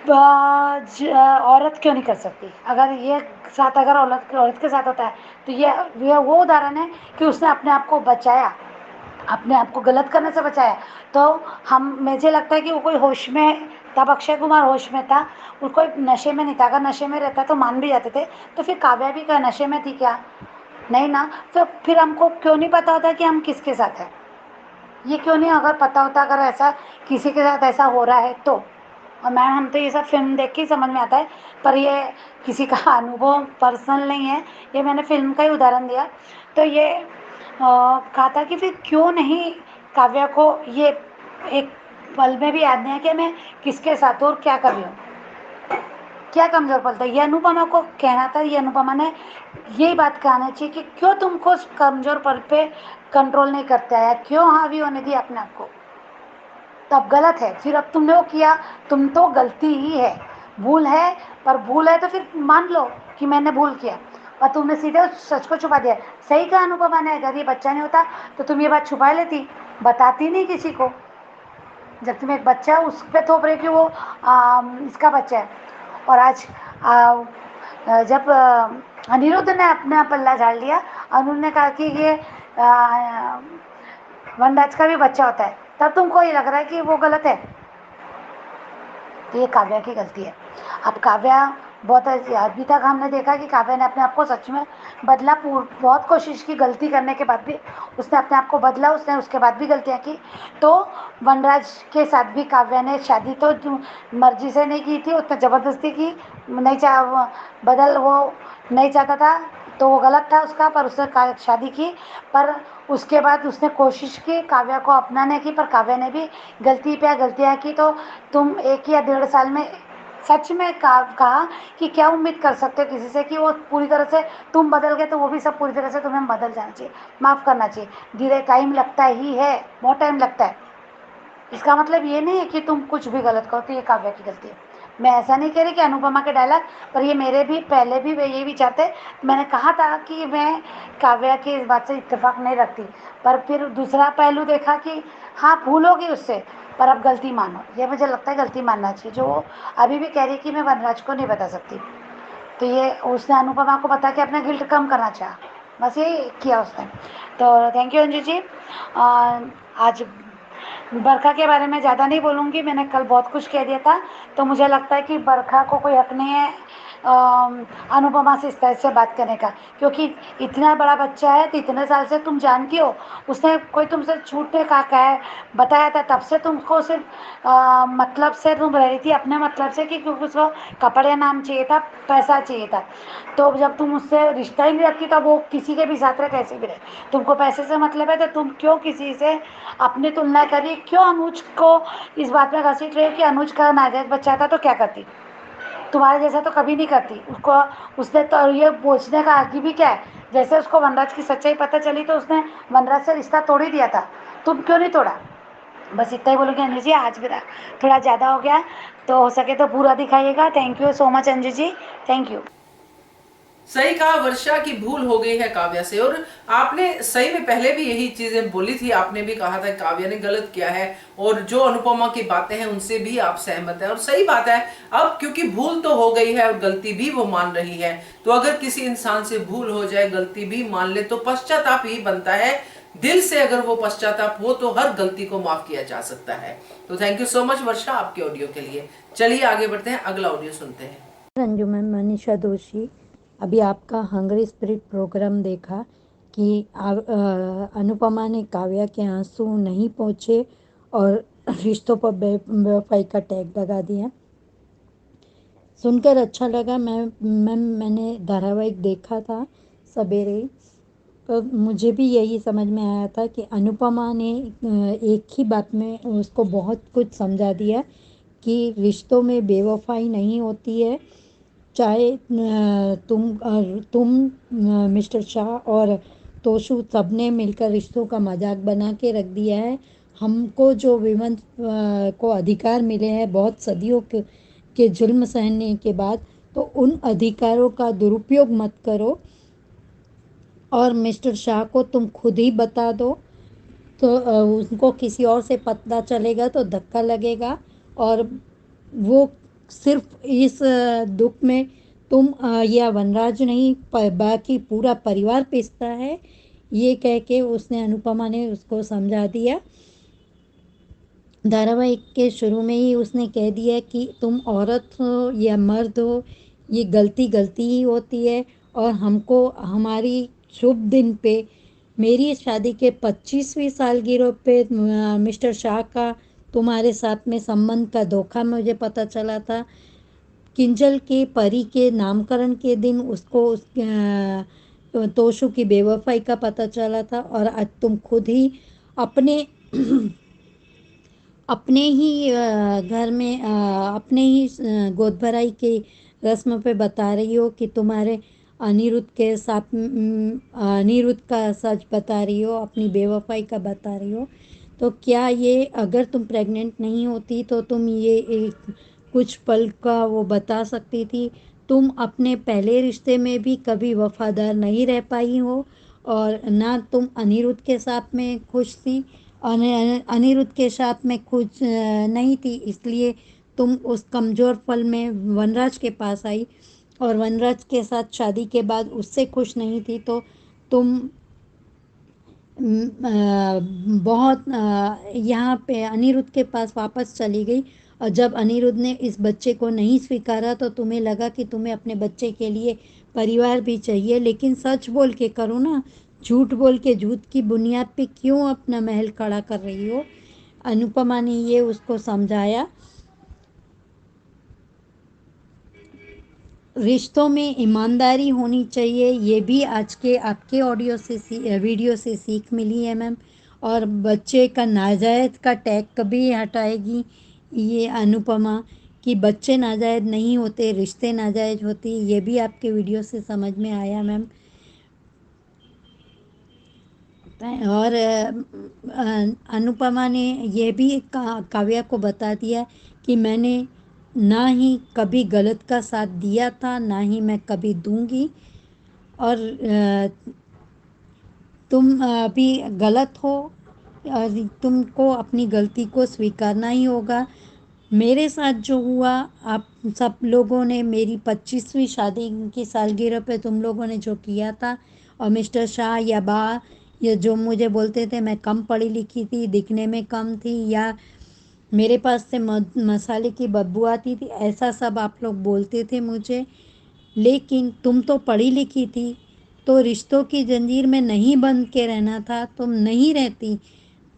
औरत क्यों नहीं कर सकती? अगर ये साथ अगर औरत के साथ होता है, तो ये वो उदाहरण है कि उसने अपने आप को बचाया, अपने आप को गलत करने से बचाया। तो मुझे लगता है कि वो कोई होश में, तब अक्षय कुमार होश में था, उसको नशे में नहीं था। अगर नशे में रहता तो मान भी जाते थे। तो फिर काव्या भी क्या नशे में थी क्या? नहीं ना। तो फिर हमको क्यों नहीं पता होता कि हम किसके साथ हैं? ये क्यों नहीं अगर पता होता, अगर ऐसा किसी के साथ ऐसा हो रहा है तो। और हम तो ये सब फिल्म देख के ही समझ में आता है, पर ये किसी का अनुभव पर्सनल नहीं है, ये मैंने फिल्म का ही उदाहरण दिया। तो ये कहा था कि फिर क्यों नहीं काव्या को ये एक पल में भी याद नहीं है कि मैं किसके साथ हूँ और क्या कर रही हूँ, क्या कमज़ोर पल था। ये अनुपमा को कहना था, ये अनुपमा ने यही बात कहना चाहिए कि क्यों तुमको उस कमज़ोर पल पे कंट्रोल नहीं करते आया, क्यों हावी होने दिया अपने आप को। तब गलत है, फिर अब तुमने वो किया, तुम तो गलती ही है, भूल है, पर भूल है तो फिर मान लो कि मैंने भूल किया, और तुमने सीधे उस सच को छुपा दिया। सही कहा अनुपमा ने, अगर ये बच्चा नहीं होता तो तुम ये बात छुपा लेती, बताती नहीं किसी को। जब तुम एक बच्चा उस पर थोप रहे कि वो इसका बच्चा है। और आज जब अनिरुद्ध ने अपना पल्ला झाड़ लिया, अनिरुद्ध ने कहा कि ये वनराज का भी बच्चा होता है, तब तुमको ये लग रहा है कि वो गलत है। तो ये काव्या की गलती है। अब काव्या बहुत अभी तक हमने देखा कि काव्या ने अपने आप को सच में बदला, बहुत कोशिश की, गलती करने के बाद भी उसने अपने आप को बदला, उसने उसके बाद भी गलतियाँ की। तो वनराज के साथ भी काव्या ने शादी तो मर्जी से नहीं की थी, उसने ज़बरदस्ती की, नहीं वो नहीं चाहता था, तो वो गलत था उसका, पर उसने शादी की। पर उसके बाद उसने कोशिश की काव्या को अपनाने की, पर काव्या ने भी गलतियाँ की। तो तुम 1 या 1.5 साल में सच में कहा कि क्या उम्मीद कर सकते हो किसी से कि वो पूरी तरह से तुम बदल गए तो वो भी सब पूरी तरह से तुम्हें बदल जाना चाहिए, माफ़ करना चाहिए। धीरे टाइम लगता ही है, बहुत टाइम लगता है। इसका मतलब ये नहीं है कि तुम कुछ भी गलत करो तो ये काव्या की गलती है। मैं ऐसा नहीं कह रही कि अनुपमा के डायलॉग, पर ये मेरे भी पहले भी वे ये विचार थे। मैंने कहा था कि मैं काव्या की इस बात से इत्तेफाक नहीं रखती, पर फिर दूसरा पहलू देखा कि हाँ भूल होगी उससे, पर अब गलती मानो। ये मुझे लगता है गलती मानना चाहिए, जो वो अभी भी कह रही कि मैं वनराज को नहीं बता सकती। तो ये उसने अनुपमा को बता के अपना गिल्ट कम करना चाहा, बस यही किया उसने। तो थैंक यू अंजू जी। आज बरखा के बारे में ज़्यादा नहीं बोलूँगी, मैंने कल बहुत कुछ कह दिया था। तो मुझे लगता है कि बरखा को कोई हक नहीं है अनुपमा से इस तरह से बात करने का, क्योंकि इतना बड़ा बच्चा है तो इतने साल से तुम जानती हो, उसने कोई तुमसे छूटने का कहा है बताया था, तब से तुमको सिर्फ मतलब से तुम रह रही थी, अपने मतलब से, कि क्योंकि उसको कपड़े नाम चाहिए था, पैसा चाहिए था। तो जब तुम उससे रिश्ता ही नहीं रखती तो वो किसी के भी साथ रहे, कैसे भी रहे, तुमको पैसे से मतलब है, तो तुम क्यों किसी से अपनी तुलना करी, क्यों अनुज को इस बात में घसीट रही हो कि अनुज का नाजायज बच्चा था तो क्या करती, तुम्हारे जैसा तो कभी नहीं करती उसको। उसने तो ये पूछने का हक भी क्या है, जैसे उसको वनराज की सच्चाई पता चली तो उसने वनराज से रिश्ता तोड़ ही दिया था, तुम क्यों नहीं तोड़ा। बस इतना ही बोलूँगी अंजू जी, आज मेरा थोड़ा ज़्यादा हो गया, तो हो सके तो पूरा दिखाइएगा। Thank you so much Anju ji, thank you. सही कहा, वर्षा की भूल हो गई है काव्या से। और आपने सही में पहले भी यही चीजें बोली थी, आपने भी कहा था काव्या ने गलत किया है, और जो अनुपमा की बातें हैं उनसे भी आप सहमत हैं, और सही बात है। अब क्योंकि भूल तो हो गई है और गलती भी वो मान रही है, तो अगर किसी इंसान से भूल हो जाए, गलती भी मान ले, तो पश्चाताप ही बनता है। दिल से अगर वो पश्चाताप हो तो हर गलती को माफ किया जा सकता है। तो थैंक यू सो मच वर्षा आपके ऑडियो के लिए। चलिए आगे बढ़ते हैं, अगला ऑडियो सुनते हैं। रंजू मैम, मनीषा दोषी। अभी आपका हंग्री स्पिरिट प्रोग्राम देखा कि अनुपमा ने काव्या के आंसू नहीं पहुँचे और रिश्तों पर बेवफाई का टैग लगा दिया। सुनकर अच्छा लगा। मैंने धारावाहिक देखा था सवेरे, तो मुझे भी यही समझ में आया था कि अनुपमा ने एक ही बात में उसको बहुत कुछ समझा दिया कि रिश्तों में बेवफाई नहीं होती है। चाहे तुम मिस्टर शाह और तोशु सबने मिलकर रिश्तों का मजाक बना के रख दिया है। हमको जो विमन को अधिकार मिले हैं बहुत सदियों के जुल्म सहने के बाद, तो उन अधिकारों का दुरुपयोग मत करो। और मिस्टर शाह को तुम खुद ही बता दो, तो उनको किसी और से पता चलेगा तो धक्का लगेगा, और वो सिर्फ इस दुख में तुम या वनराज नहीं बाकी पूरा परिवार पिसता है। ये कह के उसने अनुपमा ने उसको समझा दिया। धारावाहिक के शुरू में ही उसने कह दिया कि तुम औरत हो या मर्द हो, ये गलती गलती ही होती है, और हमको हमारी शुभ दिन पे, मेरी शादी के 25वीं सालगिरह पे मिस्टर शाह का तुम्हारे साथ में संबंध का धोखा मुझे पता चला था। किंजल के परी के नामकरण के दिन उसको तोशु की बेवफाई का पता चला था, और आज तुम खुद ही अपने अपने ही घर में अपने ही गोद भराई के रस्म पे बता रही हो कि तुम्हारे अनिरुद्ध के साथ अनिरुद्ध का सच बता रही हो, अपनी बेवफाई का बता रही हो। तो क्या ये, अगर तुम प्रेग्नेंट नहीं होती तो तुम ये एक कुछ पल का वो बता सकती थी। तुम अपने पहले रिश्ते में भी कभी वफादार नहीं रह पाई हो, और ना तुम अनिरुद्ध के साथ में खुश थी, अनिरुद्ध के साथ में खुश नहीं थी, इसलिए तुम उस कमज़ोर पल में वनराज के पास आई, और वनराज के साथ शादी के बाद उससे खुश नहीं थी, तो तुम बहुत यहाँ पे अनिरुद्ध के पास वापस चली गई। और जब अनिरुद्ध ने इस बच्चे को नहीं स्वीकारा तो तुम्हें लगा कि तुम्हें अपने बच्चे के लिए परिवार भी चाहिए, लेकिन सच बोल के करो ना, झूठ बोल के, झूठ की बुनियाद पे क्यों अपना महल खड़ा कर रही हो। अनुपमा ने ये उसको समझाया। रिश्तों में ईमानदारी होनी चाहिए, ये भी आज के आपके ऑडियो से वीडियो से सीख मिली है मैम। और बच्चे का नाजायज़ का टैग कभी हटाएगी ये अनुपमा कि बच्चे नाजायज़ नहीं होते, रिश्ते नाजायज़ होते, ये भी आपके वीडियो से समझ में आया मैम। और अनुपमा ने ये भी काव्या को बता दिया कि मैंने ना ही कभी गलत का साथ दिया था, ना ही मैं कभी दूंगी। और तुम अभी गलत हो और तुमको अपनी गलती को स्वीकारना ही होगा। मेरे साथ जो हुआ, आप सब लोगों ने मेरी 25वीं शादी की सालगिरह पे तुम लोगों ने जो किया था, और मिस्टर शाह या बा, ये जो मुझे बोलते थे मैं कम पढ़ी लिखी थी, दिखने में कम थी, या मेरे पास से मसाले की बदबू आती थी, ऐसा सब आप लोग बोलते थे मुझे। लेकिन तुम तो पढ़ी लिखी थी, तो रिश्तों की जंजीर में नहीं बंध के रहना था, तुम नहीं रहती।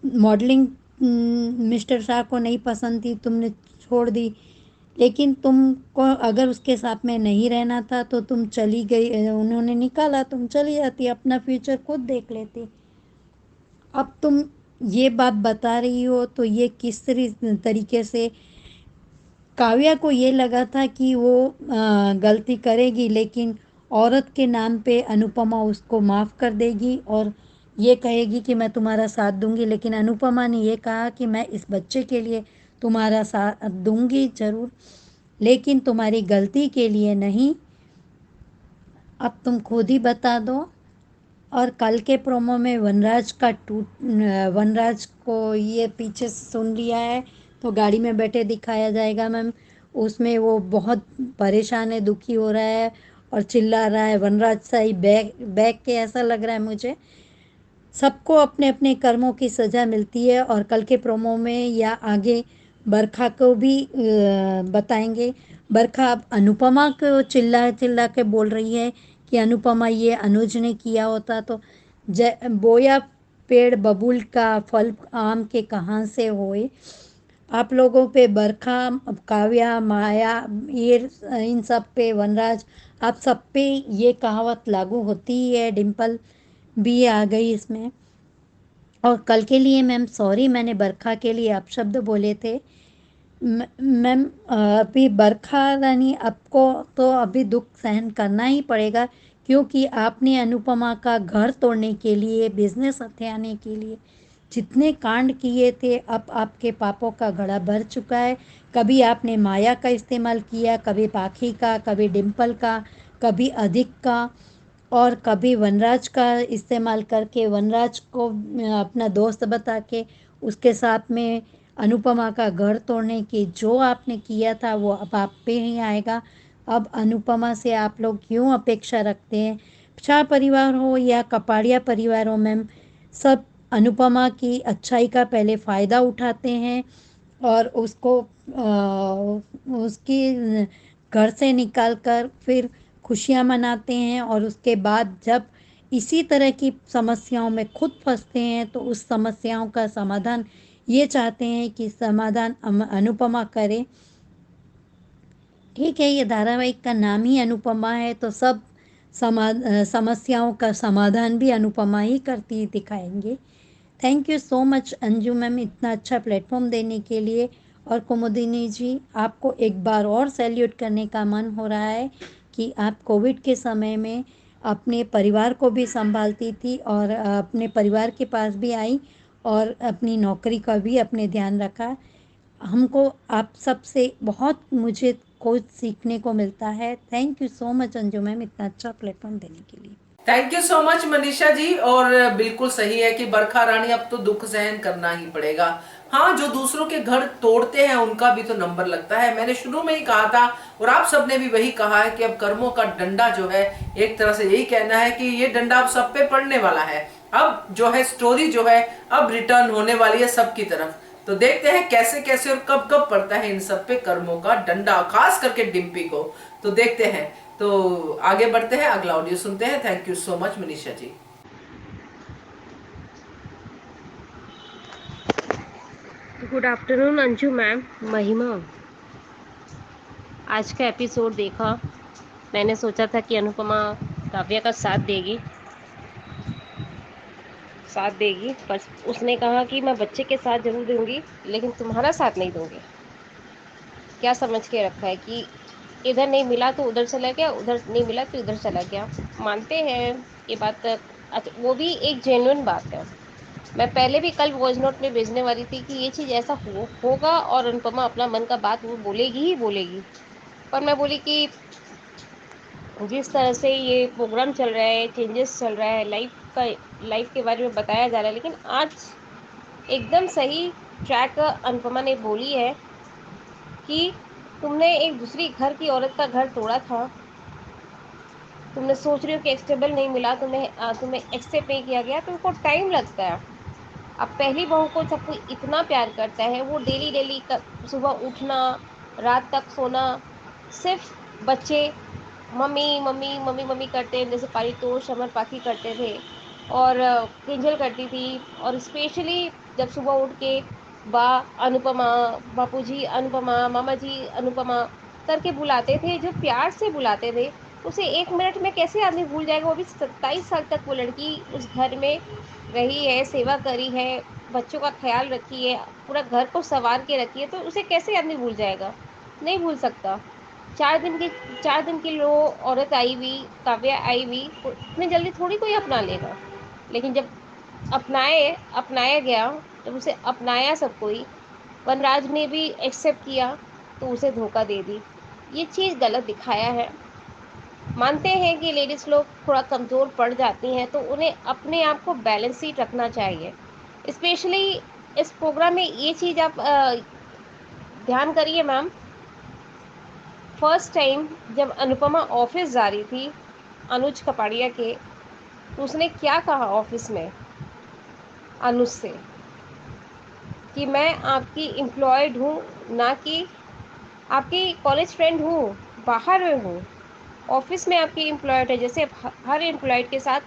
मॉडलिंग मिस्टर शाह को नहीं पसंद थी, तुमने छोड़ दी। लेकिन तुमको अगर उसके साथ में नहीं रहना था तो तुम चली गई, उन्होंने निकाला, तुम चली जाती, अपना फ्यूचर खुद देख लेती। अब तुम ये बात बता रही हो तो ये किस तरीके से, काव्या को ये लगा था कि वो गलती करेगी, लेकिन औरत के नाम पे अनुपमा उसको माफ़ कर देगी और ये कहेगी कि मैं तुम्हारा साथ दूंगी। लेकिन अनुपमा ने ये कहा कि मैं इस बच्चे के लिए तुम्हारा साथ दूंगी ज़रूर, लेकिन तुम्हारी गलती के लिए नहीं। अब तुम खुद ही बता दो। और कल के प्रोमो में वनराज को ये पीछे से सुन लिया है तो गाड़ी में बैठे दिखाया जाएगा मैम। उसमें वो बहुत परेशान है, दुखी हो रहा है और चिल्ला रहा है, वनराज सही बैग बैग के ऐसा लग रहा है मुझे। सबको अपने अपने कर्मों की सज़ा मिलती है। और कल के प्रोमो में या आगे बरखा को भी बताएंगे। बरखा अब अनुपमा को चिल्ला चिल्ला के बोल रही है कि अनुपमा ये अनुज ने किया होता तो बोया पेड़ बबूल का फल आम के कहाँ से होए। आप लोगों पे बरखा, काव्या, माया, ये इन सब पे वनराज, आप सब पे ये कहावत लागू होती ही है। डिम्पल भी आ गई इसमें। और कल के लिए मैम सॉरी, मैंने बरखा के लिए अपशब्द बोले थे। मैम अभी बरखा रानी, आपको तो अभी दुख सहन करना ही पड़ेगा, क्योंकि आपने अनुपमा का घर तोड़ने के लिए, बिजनेस हथियाने के लिए जितने कांड किए थे, अब आपके पापों का घड़ा भर चुका है। कभी आपने माया का इस्तेमाल किया, कभी पाखी का, कभी डिम्पल का, कभी अधिक का, और कभी वनराज का इस्तेमाल करके वनराज को अपना दोस्त बता के उसके साथ में अनुपमा का घर तोड़ने की जो आपने किया था वो अब आप पे ही आएगा। अब अनुपमा से आप लोग क्यों अपेक्षा रखते हैं? शाह परिवार हो या कपाड़िया परिवार हो मैम, सब अनुपमा की अच्छाई का पहले फ़ायदा उठाते हैं और उसको उसकी घर से निकाल कर फिर खुशियाँ मनाते हैं। और उसके बाद जब इसी तरह की समस्याओं में खुद फंसते हैं तो उस समस्याओं का समाधान ये चाहते हैं कि समाधान अनुपमा करे। ठीक है, ये धारावाहिक का नाम ही अनुपमा है तो सब समस्याओं का समाधान भी अनुपमा ही करती दिखाएंगे। Thank you so much Anju ma'am, इतना अच्छा प्लेटफॉर्म देने के लिए। और कुमुदिनी जी, आपको एक बार और सैल्यूट करने का मन हो रहा है कि आप कोविड के समय में अपने परिवार को भी संभालती थी और अपने परिवार के पास भी आई और अपनी नौकरी का भी अपने ध्यान रखा। हमको आप सब से बहुत मुझे कुछ सीखने को मिलता है। Thank you so much Anju ma'am, इतना अच्छा प्लेटफॉर्म देने के लिए। Thank you so much Manisha ji. और बिल्कुल सही है कि बरखा रानी अब तो दुख सहन करना ही पड़ेगा। हाँ, जो दूसरों के घर तोड़ते हैं उनका भी तो नंबर लगता है। मैंने शुरू में ही कहा था और आप सबने भी वही कहा है कि अब कर्मों का डंडा जो है, एक तरह से यही कहना है कि ये डंडा अब सब पे पड़ने वाला है। अब जो है स्टोरी जो है अब रिटर्न होने वाली है सबकी तरफ। तो देखते हैं कैसे कैसे और कब कब पड़ता है इन सब पे कर्मों का डंडा, खास करके डिम्पी को। तो देखते हैं। तो आगे बढ़ते हैं, अगला ऑडियो सुनते हैं। Thank you so much Manisha ji. Good afternoon Anju ma'am. Mahima, आज का एपिसोड देखा, मैंने सोचा था कि अनुपमा काव्या का साथ देगी, पर उसने कहा कि मैं बच्चे के साथ जरूर दूंगी लेकिन तुम्हारा साथ नहीं दूंगी। क्या समझ के रखा है कि इधर नहीं मिला तो उधर चला गया, उधर नहीं मिला तो इधर चला गया। मानते हैं ये बात, अच्छा वो भी एक जेन्युइन बात है। मैं पहले भी कल वॉइस नोट में भेजने वाली थी कि ये चीज़ ऐसा होगा और अनुपमा अपना मन का बात वो बोलेगी ही बोलेगी। पर मैं बोली कि जिस तरह से ये प्रोग्राम चल रहा है, चेंजेस चल रहा है, लाइफ के बारे में बताया जा रहा है, लेकिन आज एकदम सही ट्रैक अनुपमा ने बोली है कि तुमने एक दूसरी घर की औरत का घर तोड़ा था। तुमने सोच रही हो कि स्टेबल नहीं मिला, तुम्हें एक्सेप्ट नहीं किया गया, तुमको टाइम लगता है। अब पहली बहू को सब कोई इतना प्यार करता है, वो डेली डेली सुबह उठना, रात तक सोना, सिर्फ बच्चे मम्मी मम्मी मम्मी मम्मी करते हैं, जैसे पारितोष अमर पाखी करते थे और किंजल करती थी। और स्पेशली जब सुबह उठ के बा अनुपमा, बापूजी अनुपमा, मामा जी अनुपमा करके बुलाते थे, जो प्यार से बुलाते थे, उसे 1 मिनट में कैसे आदमी भूल जाएगा। वो भी 27 साल तक वो लड़की उस घर में रही है, सेवा करी है, बच्चों का ख्याल रखी है, पूरा घर को संवार के रखी है, तो उसे कैसे आदमी भूल जाएगा, नहीं भूल सकता। 4 दिन की लो औरत आई हुई, काव्या आई हुई, इतनी जल्दी थोड़ी कोई अपना लेगा। लेकिन जब अपनाया गया, जब उसे अपनाया सब कोई, वनराज ने भी एक्सेप्ट किया, तो उसे धोखा दे दी। ये चीज़ गलत दिखाया है। मानते हैं कि लेडीज़ लोग थोड़ा कमज़ोर पड़ जाती हैं, तो उन्हें अपने आप को बैलेंस ही रखना चाहिए। स्पेशली इस प्रोग्राम में ये चीज़ आप ध्यान करिए मैम। फर्स्ट टाइम जब अनुपमा ऑफिस जा रही थी अनुज कपाड़िया के, तो उसने क्या कहा ऑफिस में अनुज से कि मैं आपकी एम्प्लॉयड हूँ, ना कि आपकी कॉलेज फ्रेंड हूँ, बाहर में हूँ, ऑफिस में आपकी एम्प्लॉयड है। जैसे आप हर एम्प्लॉयड के साथ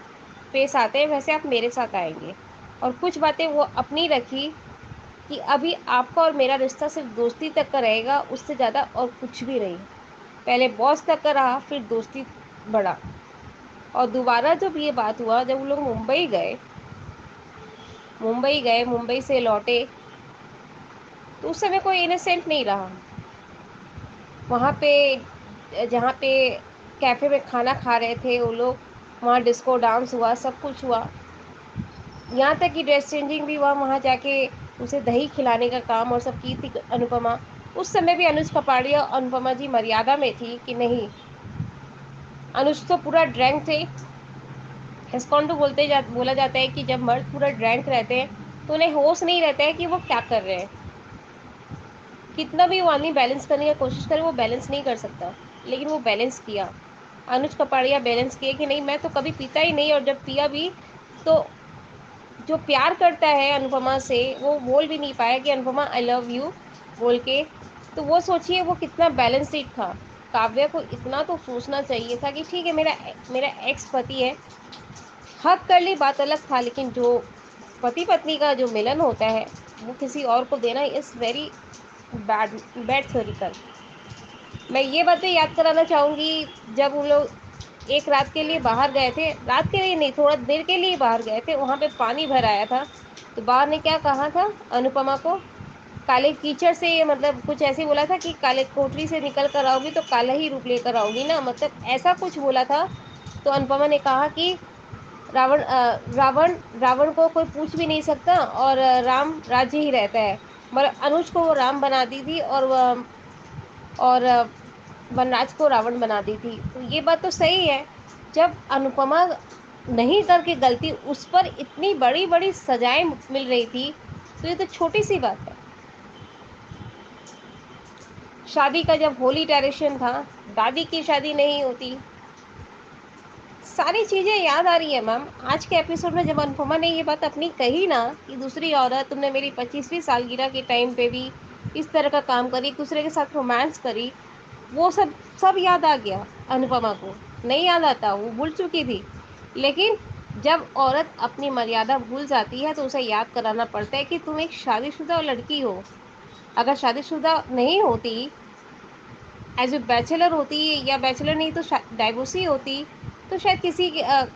पेश आते हैं, वैसे आप मेरे साथ आएंगे। और कुछ बातें वो अपनी रखी कि अभी आपका और मेरा रिश्ता सिर्फ दोस्ती तक का रहेगा, उससे ज़्यादा और कुछ भी नहीं। पहले बॉस तक का रहा, फिर दोस्ती बढ़ा। और दोबारा जब ये बात हुआ, जब वो लोग मुंबई से लौटे, तो उस समय कोई इनोसेंट नहीं रहा। वहाँ पे जहाँ पे कैफ़े में खाना खा रहे थे वो लोग, वहाँ डिस्को डांस हुआ, सब कुछ हुआ, यहाँ तक कि ड्रेस चेंजिंग भी हुआ। वहाँ जाके उसे दही खिलाने का काम और सब की थी अनुपमा। उस समय भी अनुज कपाड़िया और अनुपमा जी मर्यादा में थी कि नहीं। अनुज तो पूरा ड्रैंक थे। एस्कॉन्डो बोला जाता है कि जब मर्द पूरा ड्रैंक रहते हैं तो उन्हें होश नहीं रहता है कि वो क्या कर रहे हैं। कितना भी वो आदमी बैलेंस करने की कोशिश करे, वो बैलेंस नहीं कर सकता, लेकिन वो बैलेंस किया। अनुज कपाड़िया बैलेंस किए कि नहीं, मैं तो कभी पीता ही नहीं, और जब पिया भी तो जो प्यार करता है अनुपमा से, वो बोल भी नहीं पाया कि अनुपमा आई लव यू बोल के। तो वो सोचिए वो कितना बैलेंस्ड था। काव्या को इतना तो सोचना चाहिए था कि ठीक है, मेरा मेरा एक्स पति है, हक कर ली, बात अलग था, लेकिन जो पति पत्नी का जो मिलन होता है वो किसी और को देना is very bad bad theoretical. मैं ये बातें याद कराना चाहूँगी, जब उन लोग एक रात के लिए बाहर गए थे, रात के लिए नहीं, थोड़ा देर के लिए बाहर गए थे, वहाँ पे पानी भर आया था, तो बाहर ने क्या कहा था अनुपमा को, काले कीचड़ से, मतलब कुछ ऐसे बोला था कि काले कोठरी से निकल कर आओगी तो काला ही रूप लेकर आओगी ना, मतलब ऐसा कुछ बोला था। तो अनुपमा ने कहा कि रावण को कोई पूछ भी नहीं सकता, और राम राज्य ही रहता है। मगर अनुज को वो राम बना दी थी, और वनराज को रावण बना दी थी। तो ये बात तो सही है। जब अनुपमा नहीं करके गलती, उस पर इतनी बड़ी बड़ी सजाएं मिल रही थी, तो ये तो छोटी सी बात है। शादी का जब होली डायरेक्शन था, दादी की शादी नहीं होती, सारी चीज़ें याद आ रही है मैम। आज के एपिसोड में जब अनुपमा ने ये बात अपनी कही ना कि दूसरी औरत, तुमने मेरी 25वीं सालगिरह के टाइम पे भी इस तरह का काम करी, दूसरे के साथ रोमांस करी, वो सब सब याद आ गया अनुपमा को। नहीं याद आता, वो भूल चुकी थी। लेकिन जब औरत अपनी मर्यादा भूल जाती है तो उसे याद कराना पड़ता है कि तुम एक शादीशुदा लड़की हो। अगर शादीशुदा नहीं होती, एज ए बैचलर होती, या बैचलर नहीं तो डाइवोर्सी होती, तो शायद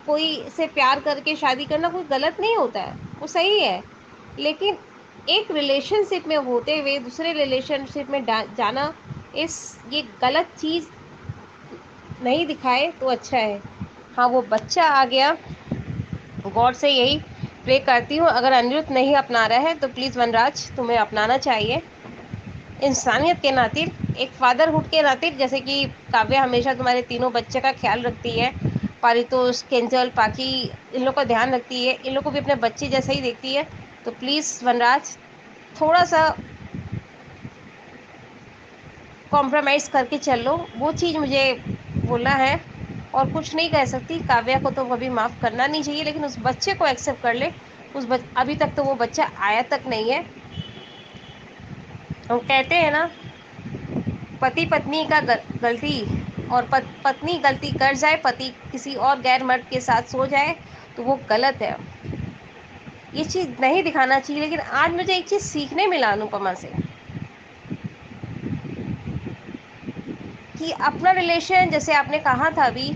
कोई से प्यार करके शादी करना कोई गलत नहीं होता है, वो सही है। लेकिन एक रिलेशनशिप में होते हुए दूसरे रिलेशनशिप में जाना ये गलत चीज़ नहीं दिखाए तो अच्छा है। हाँ, वो बच्चा आ गया, गॉड से यही प्रे करती हूँ, अगर अनिरुद्ध नहीं अपना रहा है तो प्लीज़ वनराज तुम्हें अपनाना चाहिए। इंसानियत के नाते, एक फादरहुड के नाते, जैसे कि काव्या हमेशा तुम्हारे तीनों बच्चे का ख्याल रखती है, पारितोष, केंजल, पाकी, इन लोग का ध्यान रखती है, इन लोग को भी अपने बच्चे जैसा ही देखती है, तो प्लीज़ वनराज थोड़ा सा कॉम्प्रोमाइज़ करके चल लो। वो चीज़ मुझे बोलना है, और कुछ नहीं कह सकती। काव्या को तो कभी माफ़ करना नहीं चाहिए, लेकिन उस बच्चे को एक्सेप्ट कर ले। अभी तक तो वो बच्चा आया तक नहीं है। हम कहते हैं ना, पति पत्नी का गलती, और पत्नी गलती कर जाए, पति किसी और गैर मर्द के साथ सो जाए, तो वो गलत है। ये चीज़ नहीं दिखाना चाहिए। लेकिन आज मुझे एक चीज़ सीखने मिला अनुपमा से, कि अपना रिलेशन, जैसे आपने कहा था अभी,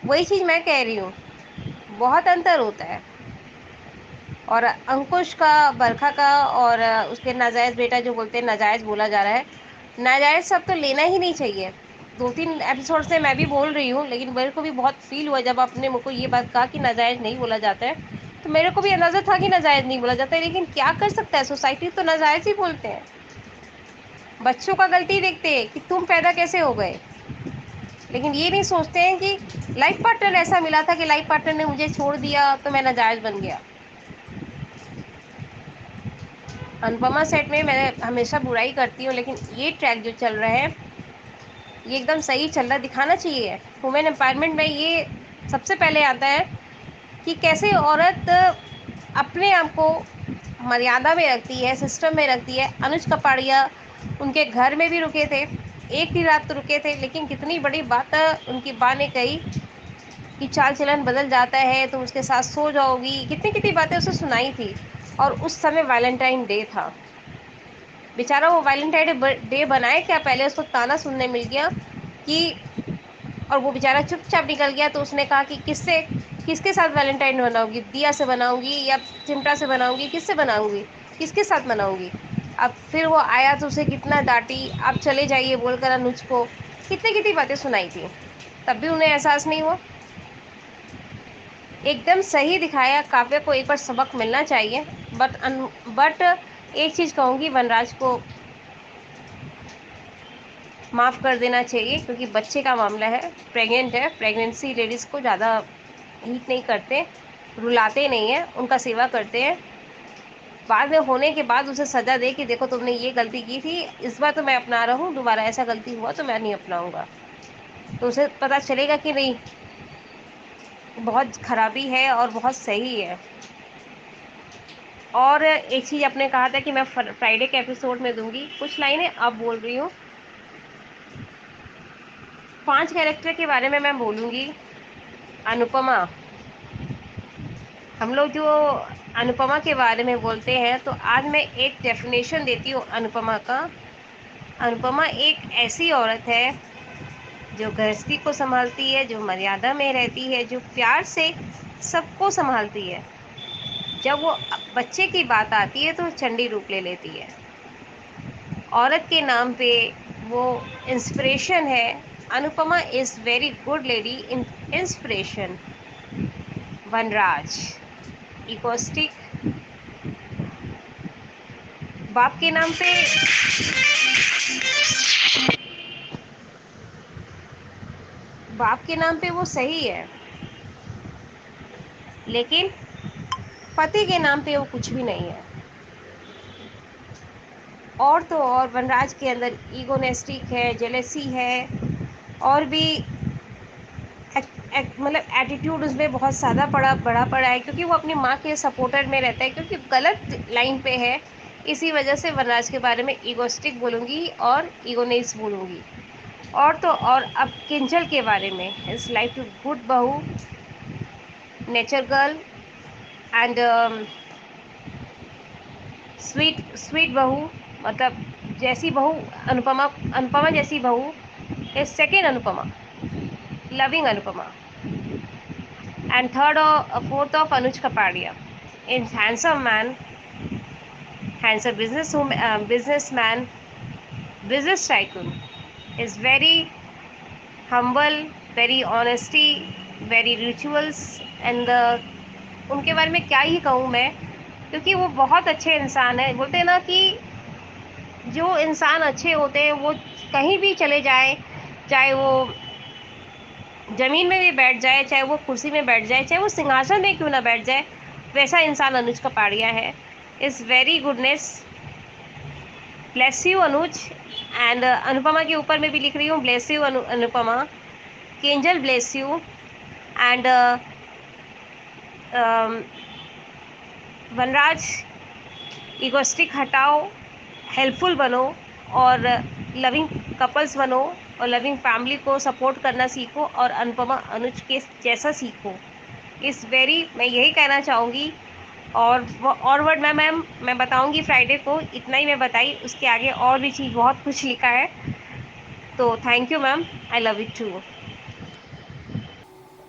वही चीज़ मैं कह रही हूँ, बहुत अंतर होता है। और अंकुश का, बरखा का, और उसके नाजायज़ बेटा जो बोलते हैं नाजायज़ बोला जा रहा है, नाजायज़ सब तो लेना ही नहीं चाहिए। 2-3 एपिसोड से मैं भी बोल रही हूँ, लेकिन मेरे को भी बहुत फील हुआ जब आपने मुझको ये बात कहा कि नाजायज़ नहीं बोला जाता है, तो मेरे को भी अंदाज़ा था कि नाजायज़ नहीं बोला जाता है, लेकिन क्या कर सकता है, सोसाइटी तो नाजायज़ ही बोलते हैं। बच्चों का गलती देखते हैं कि तुम पैदा कैसे हो गए, लेकिन ये नहीं सोचते हैं कि लाइफ पार्टनर ऐसा मिला था कि लाइफ पार्टनर ने मुझे छोड़ दिया तो मैं नाजायज़ बन गया। अनुपमा सेट में मैं हमेशा बुराई करती हूँ, लेकिन ये ट्रैक जो चल रहा है ये एकदम सही चल रहा है। दिखाना चाहिए वुमेन एम्पावरमेंट में, ये सबसे पहले आता है कि कैसे औरत अपने आप को मर्यादा में रखती है, सिस्टम में रखती है। अनुज कपाड़िया उनके घर में भी रुके थे, एक ही रात तो रुके थे, लेकिन कितनी बड़ी बात उनकी बा ने कही कि चाल चलन बदल जाता है, तुम उसके साथ सो जाओगी, कितनी कितनी बातें उसे सुनाई थी। और उस समय वैलेंटाइन डे था, बेचारा वो वैलेंटाइन डे बनाए क्या, पहले उसको ताना सुनने मिल गया कि, और वो बेचारा चुपचाप निकल गया। तो उसने कहा कि किसके साथ वैलेंटाइन बनाऊंगी, दिया से बनाऊंगी या चिमटा से बनाऊंगी, किससे बनाऊंगी, किसके साथ मनाऊंगी। अब फिर वो आया तो उसे कितना डांटी, आप चले जाइए बोलकर अनुज को, कितनी कितनी बातें सुनाई थी, तब भी उन्हें एहसास नहीं हुआ। एकदम सही दिखाया। काव्य को एक बार सबक मिलना चाहिए। बट एक चीज़ कहूँगी, वनराज को माफ़ कर देना चाहिए, क्योंकि बच्चे का मामला है, प्रेग्नेंट है। प्रेगनेंसी लेडीज़ को ज़्यादा हीट नहीं करते, रुलाते नहीं हैं, उनका सेवा करते हैं। बाद में होने के बाद उसे सज़ा दे कि देखो तुमने ये गलती की थी, इस बार तो मैं अपना रहा हूँ, दोबारा ऐसा गलती हुआ तो मैं नहीं अपनाऊँगा। तो उसे पता चलेगा कि नहीं, बहुत खराबी है और बहुत सही है। और एक चीज़ आपने कहा था कि मैं फ्राइडे के एपिसोड में दूंगी, कुछ लाइनें अब बोल रही हूँ। 5 कैरेक्टर के बारे में मैं बोलूँगी। अनुपमा, हम लोग जो अनुपमा के बारे में बोलते हैं, तो आज मैं एक डेफिनेशन देती हूँ अनुपमा का। अनुपमा एक ऐसी औरत है जो गृहस्थी को संभालती है, जो मर्यादा में रहती है, जो प्यार से सबको संभालती है। जब वो बच्चे की बात आती है तो चंडी रूप ले लेती है। औरत के नाम पे वो इंस्पिरेशन है। Anupama is very good lady, inspiration. Vanraj egoistic, बाप के नाम पे वो सही है, लेकिन पति के नाम पे वो कुछ भी नहीं है। और तो और वनराज के अंदर ईगोनेस्टिक है, जेलेसी है, और भी मतलब एटीट्यूड उसमें बहुत ज़्यादा बड़ा पड़ा है, क्योंकि वो अपनी माँ के सपोर्टर में रहता है, क्योंकि गलत लाइन पे है। इसी वजह से वनराज के बारे में ईगोस्टिक बोलूँगी और ईगोनेस बोलूँगी। और तो और अब किंजल के बारे में, इट्स लाइक टू गुड बहू, नेचर गर्ल, एंड स्वीट बहू, मतलब जैसी बहू अनुपमा जैसी बहू is second Anupama, loving Anupama. And fourth of Anuj Kapadia, is handsome man, handsome businessman, business tycoon, is very humble, very honesty, very rituals and उनके बारे में क्या ही कहूँ मैं, क्योंकि वो बहुत अच्छे इंसान हैं। बोलते हैं ना कि जो इंसान अच्छे होते हैं वो कहीं भी चले जाएं, चाहे वो ज़मीन में भी बैठ जाए, चाहे वो कुर्सी में बैठ जाए, चाहे वो सिंहासन में क्यों ना बैठ जाए, वैसा इंसान अनुज कपाड़िया है। Is very goodness, bless you Anuj. And Anupama के ऊपर मैं भी लिख रही हूँ bless you Anupama, Kinjal bless you and Vanraj, egoistic हटाओ, हेल्पफुल बनो और लविंग कपल्स बनो और लविंग फैमिली को सपोर्ट करना सीखो और अनुपमा अनुज के जैसा सीखो। इस वेरी मैं यही कहना चाहूँगी। और वर्ड मैम मैं बताऊँगी फ्राइडे को, इतना ही मैं बताई, उसके आगे और भी चीज़ बहुत कुछ लिखा है। तो thank you ma'am, I love you too.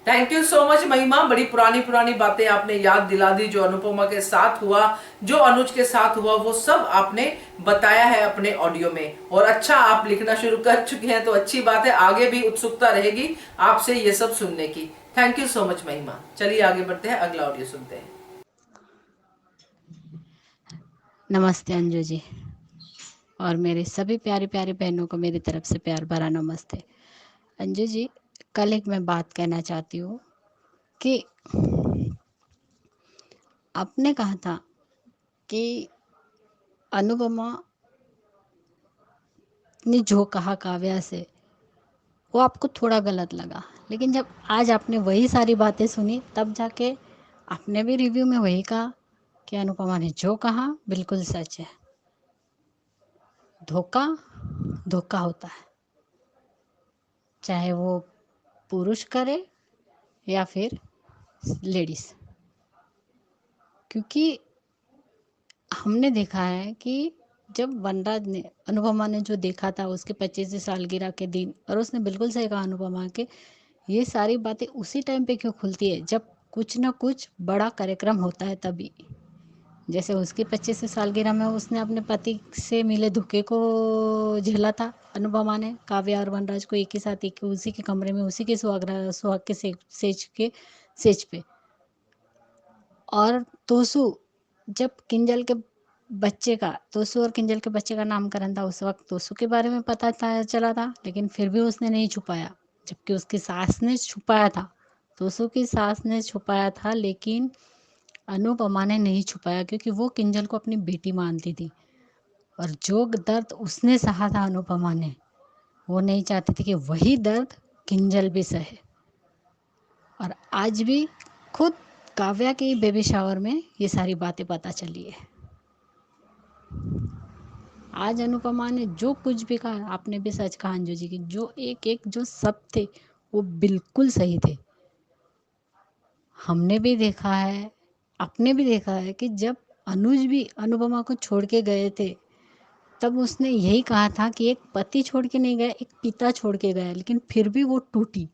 Thank you so much Mahima, बड़ी पुरानी पुरानी बातें आपने याद दिला दी। जो अनुपमा के साथ हुआ, जो अनुज के साथ हुआ, वो सब आपने बताया है अपने ऑडियो में। और अच्छा, आप लिखना शुरू कर चुके हैं तो अच्छी बात है, आगे भी उत्सुकता रहेगी आपसे ये सब सुनने की। थैंक यू सो मच महिमा। चलिए आगे बढ़ते हैं, अगला ऑडियो सुनते हैं। नमस्ते अंजू जी, और मेरे सभी प्यारी प्यारी बहनों को मेरी तरफ से प्यार भरा नमस्ते। अंजू जी, कल एक मैं बात कहना चाहती हूँ कि आपने कहा था कि अनुपमा ने जो कहा काव्या से वो आपको थोड़ा गलत लगा, लेकिन जब आज आपने वही सारी बातें सुनी तब जाके आपने भी रिव्यू में वही कहा कि अनुपमा ने जो कहा बिल्कुल सच है। धोखा धोखा होता है, चाहे वो पुरुष करे या फिर लेडीज, क्योंकि हमने देखा है कि जब वनराज ने अनुपमा ने जो देखा था उसके 25वीं सालगिरह के दिन, और उसने बिल्कुल सही कहा अनुपमा के, ये सारी बातें उसी टाइम पे क्यों खुलती है जब कुछ ना कुछ बड़ा कार्यक्रम होता है तभी। जैसे उसकी 25वीं सालगिरह में उसने अपने पति से मिले धोखे को झेला था अनुपमा ने, काव्या और वनराज को एक ही साथ एक उसी के कमरे में उसी के सुहाग के सेज पे। और तोसू, जब किंजल के बच्चे का, तोसू और किंजल के बच्चे का नामकरण था, उस वक्त तोसू के बारे में पता था चला था, लेकिन फिर भी उसने नहीं छुपाया, जबकि उसकी सास ने छुपाया था। तोसू की सास ने छुपाया था, लेकिन अनुपमा ने नहीं छुपाया, क्योंकि वो किंजल को अपनी बेटी मानती थी। और जो दर्द उसने सहा था अनुपमा ने, वो नहीं चाहती थी कि वही दर्द किंजल भी सहे। और आज भी खुद काव्या के बेबी शावर में ये सारी बातें पता चली है। आज अनुपमा ने जो कुछ भी कहा, आपने भी सच कहा अंजू जी की, जो एक एक जो सब थे वो बिल्कुल सही थे। हमने भी देखा है, आपने भी देखा है कि जब अनुज भी अनुपमा को छोड़ के गए थे तब उसने यही कहा था कि एक पति छोड़ के नहीं गया, एक पिता छोड़ के गया, लेकिन फिर भी वो टूटी,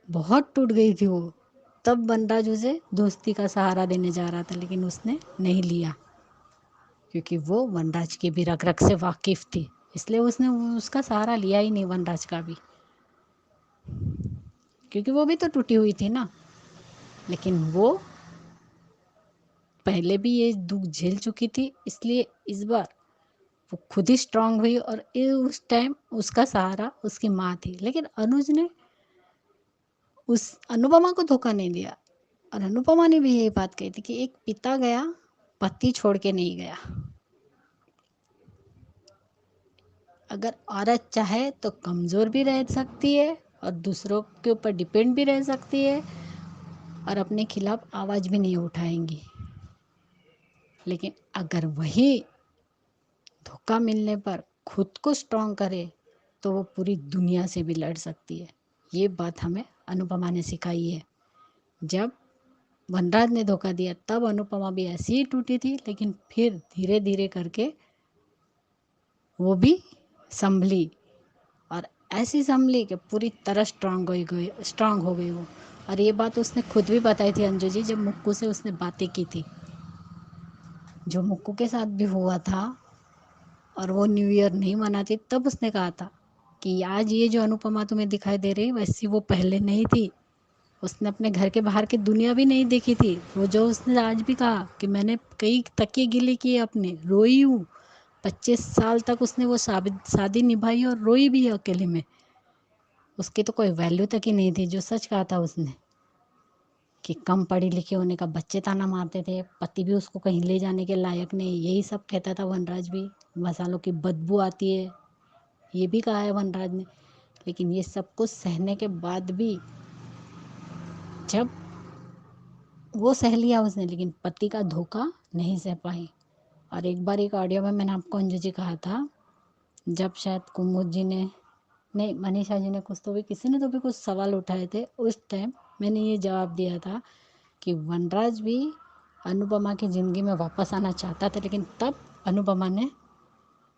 बहुत टूट गई थी वो। तब वनराज उसे दोस्ती का सहारा देने जा रहा था, लेकिन उसने नहीं लिया, क्योंकि वो वनराज की भी रग रग से वाकिफ थी, इसलिए उसने उसका सहारा लिया ही नहीं वनराज का भी, क्योंकि वो भी तो टूटी हुई थी ना। लेकिन वो पहले भी ये दुख झेल चुकी थी, इसलिए इस बार वो खुद ही स्ट्रांग हुई, और उस टाइम उसका सहारा उसकी माँ थी। लेकिन अनुज ने उस अनुपमा को धोखा नहीं दिया, और अनुपमा ने भी यही बात कही थी कि एक पिता गया, पति छोड़ के नहीं गया। अगर औरत चाहे तो कमज़ोर भी रह सकती है और दूसरों के ऊपर डिपेंड भी रह सकती है, और अपने खिलाफ आवाज़ भी नहीं उठाएंगी। लेकिन अगर वही धोखा मिलने पर खुद को स्ट्रांग करे तो वो पूरी दुनिया से भी लड़ सकती है। ये बात हमें अनुपमा ने सिखाई है। जब वनराज ने धोखा दिया तब अनुपमा भी ऐसी ही टूटी थी, लेकिन फिर धीरे धीरे करके वो भी संभली, और ऐसी संभली कि पूरी तरह स्ट्रांग हो गई वो। और ये बात उसने खुद भी बताई थी अंजू जी, जब मुक्कू से उसने बातें की थी। जो मुक्कू के साथ भी हुआ था और वो न्यू ईयर नहीं मनाती, तब उसने कहा था कि आज ये जो अनुपमा तुम्हें दिखाई दे रही वैसी वो पहले नहीं थी। उसने अपने घर के बाहर की दुनिया भी नहीं देखी थी। वो जो उसने आज भी कहा कि मैंने कई तकिए गिले किए, अपने रोई हूँ। 25 साल तक उसने वो शादी निभाई और रोई भी है अकेले में। उसकी तो कोई वैल्यू तक ही नहीं थी। जो सच कहा था उसने कि कम पढ़ी लिखी होने का बच्चे ताना मारते थे, पति भी उसको कहीं ले जाने के लायक नहीं, यही सब कहता था वनराज भी। मसालों की बदबू आती है, ये भी कहा है वनराज ने। लेकिन ये सब कुछ सहने के बाद भी जब वो सह लिया उसने, लेकिन पति का धोखा नहीं सह पाई। और एक बार एक ऑडियो में मैंने आपको अंजू जी कहा था, जब शायद कुमुद जी ने, नहीं मनीषा जी ने, कुछ तो भी, किसी ने तो भी कुछ सवाल उठाए थे, उस टाइम मैंने ये जवाब दिया था कि वनराज भी अनुपमा की ज़िंदगी में वापस आना चाहता था, लेकिन तब अनुपमा ने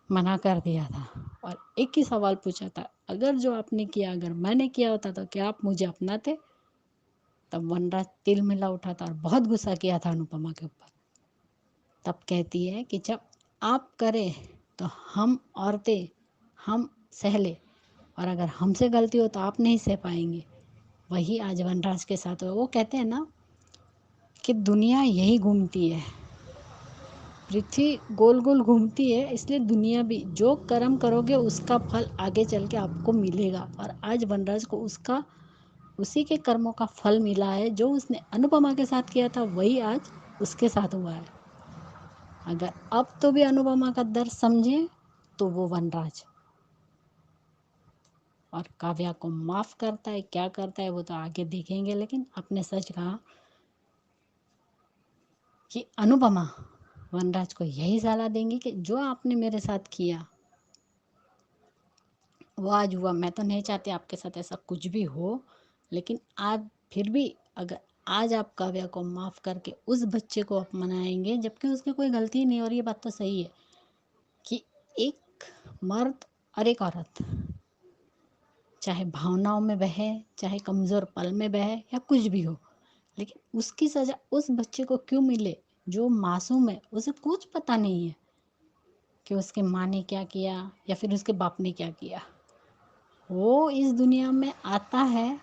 मना कर दिया था। और एक ही सवाल पूछा था, अगर जो आपने किया अगर मैंने किया होता तो क्या आप मुझे अपनाते? तब वनराज तिल मिला उठा था और बहुत गुस्सा किया था अनुपमा के ऊपर। तब कहती है कि जब आप करें तो हम औरतें हम सह ले, और अगर हमसे गलती हो तो आप नहीं सह पाएंगे। वही आज वनराज के साथ हुआ। वो कहते हैं ना कि दुनिया यही घूमती है, पृथ्वी गोल गोल घूमती है, इसलिए दुनिया भी जो कर्म करोगे उसका फल आगे चल के आपको मिलेगा। और आज वनराज को उसका उसी के कर्मों का फल मिला है। जो उसने अनुपमा के साथ किया था वही आज उसके साथ हुआ है। अगर अब तो भी अनुपमा का दर्द समझे तो वो वनराज, और काव्या को माफ करता है क्या करता है वो तो आगे देखेंगे। लेकिन आपने सच कहा कि अनुपमा वनराज को यही सलाह देंगी कि जो आपने मेरे साथ किया वो आज हुआ। मैं तो नहीं चाहती आपके साथ ऐसा कुछ भी हो, लेकिन आप फिर भी अगर आज आप काव्या को माफ़ करके उस बच्चे को अपनाएंगे, जबकि उसकी कोई गलती नहीं, और ये बात तो सही है कि एक मर्द और एक औरत चाहे भावनाओं में बहे, चाहे कमज़ोर पल में बहे, या कुछ भी हो, लेकिन उसकी सज़ा उस बच्चे को क्यों मिले जो मासूम है? उसे कुछ पता नहीं है कि उसके माँ ने क्या किया या फिर उसके बाप ने क्या किया। वो इस दुनिया में आता है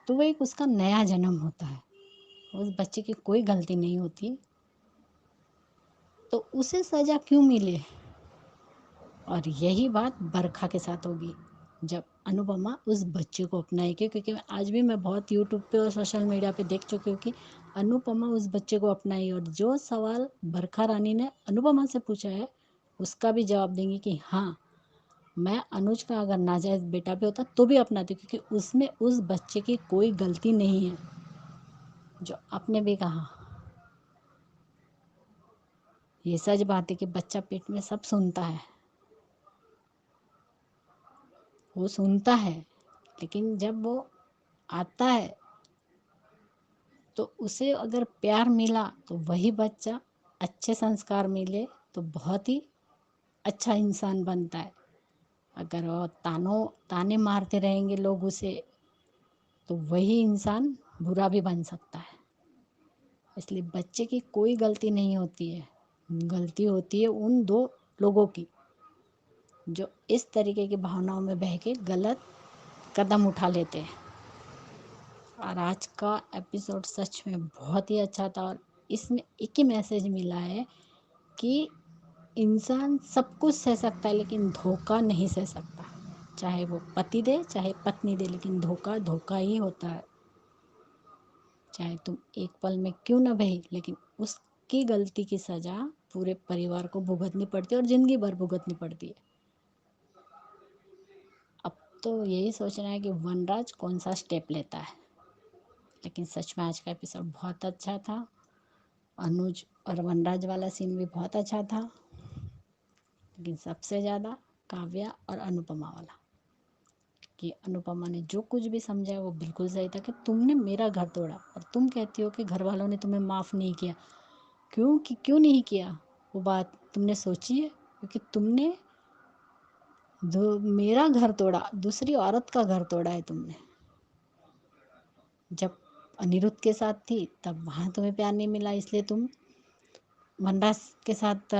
तो वो एक उसका नया जन्म होता है। उस बच्चे की कोई गलती नहीं होती, तो उसे सज़ा क्यों मिले? और यही बात बरखा के साथ होगी जब अनुपमा उस बच्चे को अपनाएगी। क्योंकि आज भी मैं बहुत यूट्यूब पे और सोशल मीडिया पे देख चुकी हूँ कि अनुपमा उस बच्चे को अपनाई, और जो सवाल बरखा रानी ने अनुपमा से पूछा है उसका भी जवाब देंगी कि हाँ, मैं अनुज का अगर नाजायज़ बेटा भी होता तो भी अपनाती, क्योंकि उसमें उस बच्चे की कोई गलती नहीं है। जो आपने भी कहा, ये सच बात है कि बच्चा पेट में सब सुनता है, वो सुनता है, लेकिन जब वो आता है तो उसे अगर प्यार मिला तो वही बच्चा, अच्छे संस्कार मिले तो बहुत ही अच्छा इंसान बनता है। अगर वो ताने मारते रहेंगे लोग उसे, तो वही इंसान बुरा भी बन सकता है। इसलिए बच्चे की कोई गलती नहीं होती है, गलती होती है उन दो लोगों की जो इस तरीके की भावनाओं में बह के गलत कदम उठा लेते हैं। और आज का एपिसोड सच में बहुत ही अच्छा था, और इसमें एक ही मैसेज मिला है कि इंसान सब कुछ सह सकता है लेकिन धोखा नहीं सह सकता। चाहे वो पति दे चाहे पत्नी दे, लेकिन धोखा धोखा ही होता है। चाहे तुम एक पल में क्यों ना बही, लेकिन उसकी गलती की सज़ा पूरे परिवार को भुगतनी पड़ती है और ज़िंदगी भर भुगतनी पड़ती है। अब तो यही सोचना है कि वनराज कौन सा स्टेप लेता है। लेकिन सच में आज का एपिसोड बहुत अच्छा था। अनुज और वनराज वाला सीन भी बहुत अच्छा था, लेकिन सबसे ज़्यादा काव्या और अनुपमा वाला, कि अनुपमा ने जो कुछ भी समझा वो बिल्कुल सही था। कि तुमने मेरा घर तोड़ा और तुम कहती हो कि घर वालों ने तुम्हें माफ़ नहीं किया। क्यों नहीं किया? वो बात तुमने सोची है? क्योंकि तुमने मेरा घर तोड़ा, दूसरी औरत का घर तोड़ा है तुमने। जब अनिरुद्ध के साथ थी तब वहाँ तुम्हें प्यार नहीं मिला, इसलिए तुम वनराज के साथ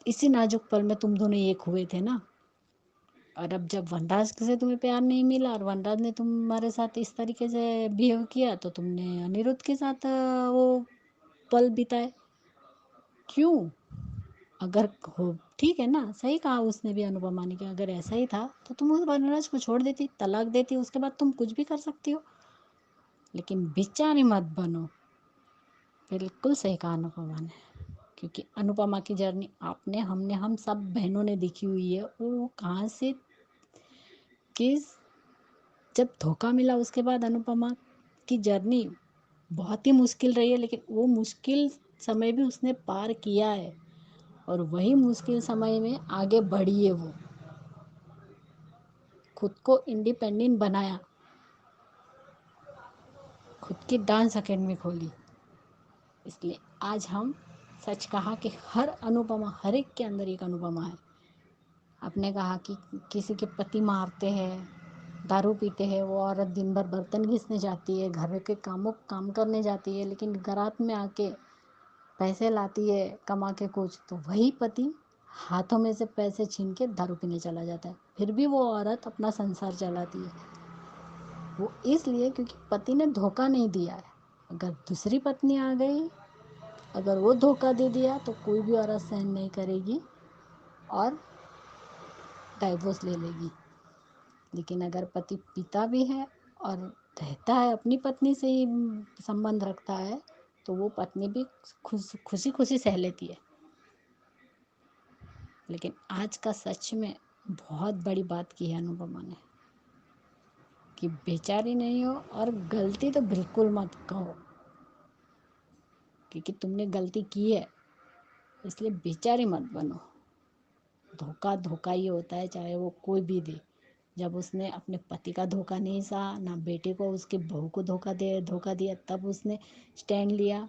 इसी नाजुक पल में तुम दोनों एक हुए थे ना। और अब जब वनराज से तुम्हें प्यार नहीं मिला और वनराज ने तुम्हारे साथ इस तरीके से बिहेव किया तो तुमने अनिरुद्ध के साथ वो पल बिताए। क्यों? अगर हो ठीक है ना, सही कहा उसने भी, अनुपमा ने, कि अगर ऐसा ही था तो तुम उस वनराज को छोड़ देती, तलाक देती, उसके बाद तुम कुछ भी कर सकती हो। लेकिन बेचारी मत बनो। बिल्कुल सही कहा अनुपमा ने, क्योंकि अनुपमा की जर्नी आपने, हमने, हम सब बहनों ने देखी हुई है। वो कहाँ से किस, जब धोखा मिला उसके बाद अनुपमा की जर्नी बहुत ही मुश्किल रही है, लेकिन वो मुश्किल समय भी उसने पार किया है और वही मुश्किल समय में आगे बढ़ी है। वो खुद को इंडिपेंडेंट बनाया, खुद की डांस अकेडमी खोली। इसलिए आज हम सच कहा कि हर अनुपमा, हर एक के अंदर एक अनुपमा है। आपने कहा कि किसी के पति मारते हैं, दारू पीते हैं, वो औरत दिन भर बर्तन घिसने जाती है, घर के काम करने जाती है, लेकिन रात में आके पैसे लाती है कमा के कुछ, तो वही पति हाथों में से पैसे छीन के दारू पीने चला जाता है। फिर भी वो औरत अपना संसार चलाती है। वो इसलिए क्योंकि पति ने धोखा नहीं दिया है। अगर दूसरी पत्नी आ गई, अगर वो धोखा दे दिया तो कोई भी औरत सहन नहीं करेगी और डाइवोर्स ले लेगी। लेकिन अगर पति पिता भी है और रहता है, अपनी पत्नी से ही संबंध रखता है, तो वो पत्नी भी खुशी खुशी सह लेती है। लेकिन आज का सच में बहुत बड़ी बात की है अनुपमा ने, कि बेचारी नहीं हो और गलती तो बिल्कुल मत कहो, क्योंकि तुमने गलती की है, इसलिए बेचारी मत बनो। धोखा ही होता है, चाहे वो कोई भी दे। जब उसने अपने पति का धोखा नहीं सहा, ना बेटे को, उसके बहू को धोखा दिया, तब उसने स्टैंड लिया।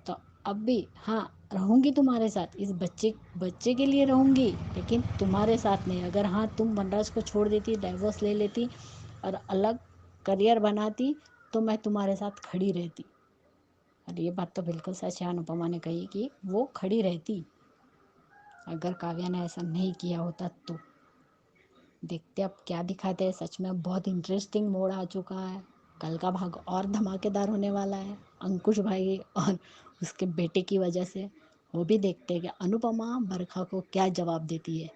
तो अब भी हाँ, रहूँगी तुम्हारे साथ, इस बच्चे के लिए रहूँगी, लेकिन तुम्हारे साथ नहीं। अगर हाँ तुम वनराज को छोड़ देती, डाइवोर्स ले लेती और अलग करियर बनाती, तो मैं तुम्हारे साथ खड़ी रहती। और ये बात तो बिल्कुल सच है, अनुपमा ने कही कि वो खड़ी रहती अगर काव्या ने ऐसा नहीं किया होता तो। देखते अब क्या दिखाते हैं। सच में बहुत इंटरेस्टिंग मोड़ आ चुका है। कल का भाग और धमाकेदार होने वाला है, अंकुश भाई और उसके बेटे की वजह से। वो भी देखते हैं कि अनुपमा बरखा को क्या जवाब देती है।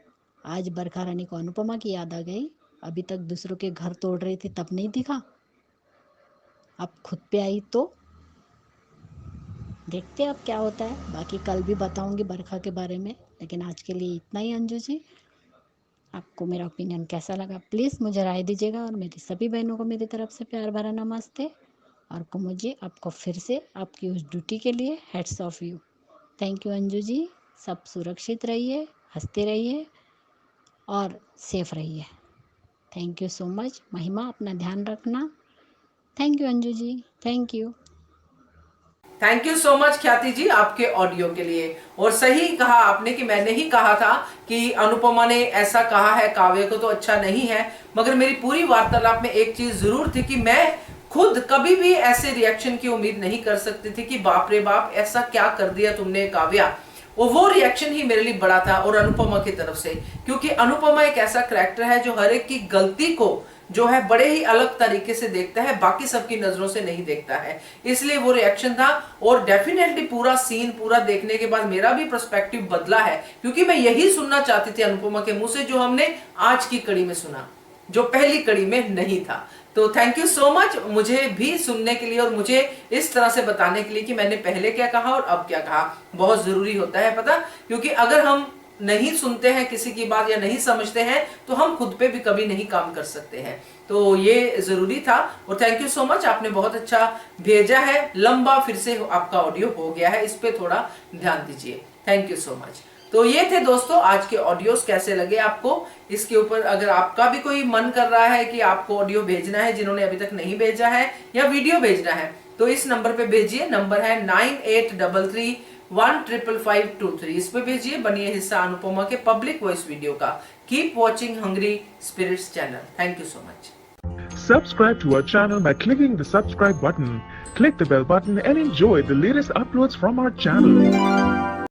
आज बरखा रानी को अनुपमा की याद आ गई। अभी तक दूसरों के घर तोड़ रही थी तब नहीं दिखा, अब खुद पे आई तो देखते हैं अब क्या होता है। बाकी कल भी बताऊंगी बरखा के बारे में, लेकिन आज के लिए इतना ही। अंजू जी, आपको मेरा ओपिनियन कैसा लगा प्लीज़ मुझे राय दीजिएगा, और मेरी सभी बहनों को मेरी तरफ से प्यार भरा नमस्ते। और कुमुद जी, आपको फिर से आपकी उस ड्यूटी के लिए hats off you. Thank you Anju ji. सब सुरक्षित रहिए, हंसते रहिए और सेफ रहिए। Thank you so much. Mahima, अपना ध्यान रखना। Thank you Anju ji, thank you. Thank you so much Khyati ji आपके ऑडियो के लिए। और सही कहा आपने कि मैंने ही कहा था कि अनुपमा ने ऐसा कहा है काव्य को तो अच्छा नहीं है, मगर मेरी पूरी वार्तालाप में एक चीज जरूर थी कि मैं खुद कभी भी ऐसे रिएक्शन की उम्मीद नहीं कर सकती थी कि बाप रे बाप ऐसा क्या कर दिया तुमने काव्या। और वो रिएक्शन ही मेरे लिए बड़ा था, और अनुपमा की तरफ से, क्योंकि अनुपमा एक ऐसा कैरेक्टर है जो हर एक की गलती को जो है बड़े ही अलग तरीके से देखता है, बाकी सबकी नजरों से नहीं देखता है। इसलिए वो रिएक्शन था। और डेफिनेटली पूरा सीन पूरा देखने के बाद मेरा भी पर्सपेक्टिव बदला है, क्योंकि मैं यही सुनना चाहती थी अनुपमा के मुंह से जो हमने आज की कड़ी में सुना, जो पहली कड़ी में नहीं था। तो थैंक यू सो मच मुझे भी सुनने के लिए और मुझे इस तरह से बताने के लिए कि मैंने पहले क्या कहा और अब क्या कहा। बहुत जरूरी होता है पता, क्योंकि अगर हम नहीं सुनते हैं किसी की बात या नहीं समझते हैं तो हम खुद पे भी कभी नहीं काम कर सकते हैं। तो ये जरूरी था। और थैंक यू सो मच, आपने बहुत अच्छा भेजा है। लंबा फिर से आपका ऑडियो हो गया है, इस पे थोड़ा ध्यान दीजिए। Thank you so much. तो ये थे दोस्तों आज के ऑडियोज। कैसे लगे आपको? इसके ऊपर अगर आपका भी कोई मन कर रहा है कि आपको ऑडियो भेजना है, जिन्होंने अभी तक नहीं भेजा है, या वीडियो भेजना है, तो इस नंबर पे भेजिए। नंबर है 9833155523। इस पे भेजिए। बनिए हिस्सा अनुपमा के पब्लिक वॉइस वीडियो का। Keep watching hungry spirits channel. Thank you so much. Subscribe to our channel by clicking the subscribe button. Click the bell button and enjoy the latest uploads from our channel.